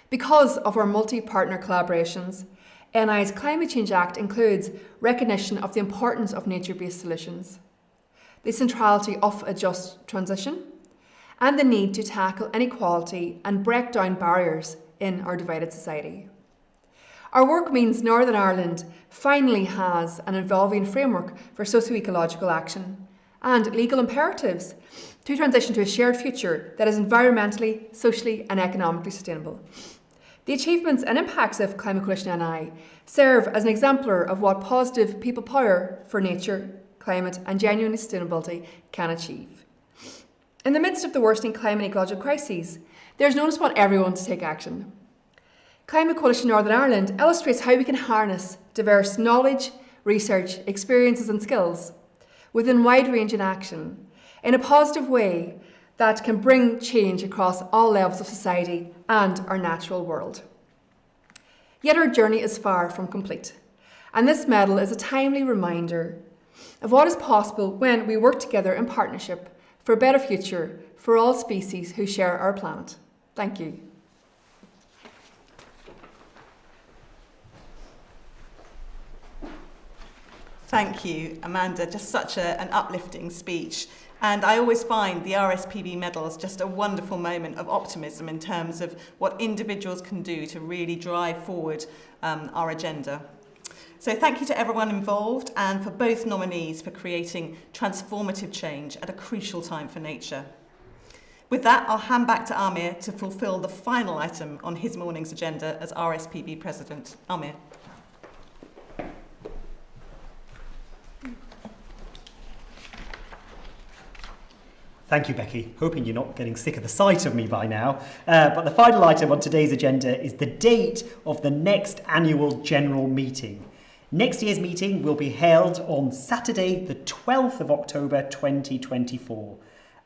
Speaker 13: Because of our multi-partner collaborations, NI's Climate Change Act includes recognition of the importance of nature-based solutions, the centrality of a just transition, and the need to tackle inequality and break down barriers in our divided society. Our work means Northern Ireland finally has an evolving framework for socio-ecological action and legal imperatives to transition to a shared future that is environmentally, socially and economically sustainable. The achievements and impacts of Climate Coalition NI serve as an exemplar of what positive people power for nature, climate and genuine sustainability can achieve. In the midst of the worsening climate and ecological crises, there is no one want everyone to take action. Climate Coalition Northern Ireland illustrates how we can harness diverse knowledge, research, experiences and skills within wide-ranging action in a positive way that can bring change across all levels of society and our natural world. Yet our journey is far from complete, and this medal is a timely reminder of what is possible when we work together in partnership for a better future for all species who share our planet. Thank you.
Speaker 2: Thank you, Amanda. Just such an uplifting speech. And I always find the RSPB medals just a wonderful moment of optimism in terms of what individuals can do to really drive forward our agenda. So thank you to everyone involved and for both nominees for creating transformative change at a crucial time for nature. With that, I'll hand back to Amir to fulfil the final item on his morning's agenda as RSPB President. Amir.
Speaker 1: Thank you, Becky. Hoping you're not getting sick of the sight of me by now. But the final item on today's agenda is the date of the next annual general meeting. Next year's meeting will be held on Saturday, the 12th of October 2024.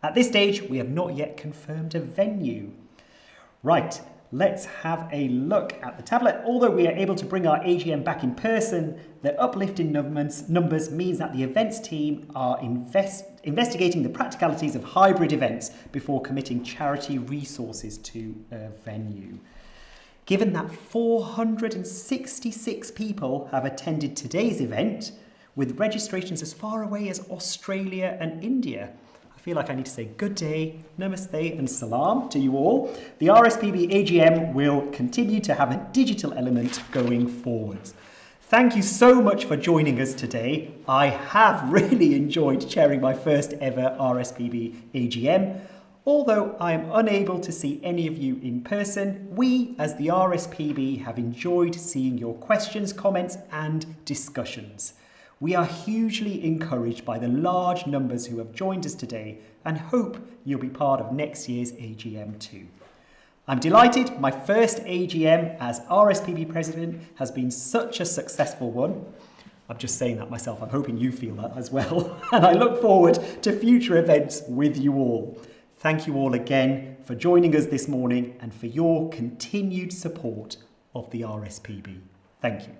Speaker 1: At this stage, we have not yet confirmed a venue. Right, let's have a look at the tablet. Although we are able to bring our AGM back in person, the uplifting numbers means that the events team are investigating the practicalities of hybrid events before committing charity resources to a venue. Given that 466 people have attended today's event, with registrations as far away as Australia and India, I feel like I need to say good day, namaste and salam to you all. The RSPB AGM will continue to have a digital element going forwards. Thank you so much for joining us today. I have really enjoyed chairing my first ever RSPB AGM. Although I am unable to see any of you in person, we as the RSPB have enjoyed seeing your questions, comments and discussions. We are hugely encouraged by the large numbers who have joined us today and hope you'll be part of next year's AGM too. I'm delighted my first AGM as RSPB President has been such a successful one. I'm just saying that myself, I'm hoping you feel that as well. And I look forward to future events with you all. Thank you all again for joining us this morning and for your continued support of the RSPB. Thank you.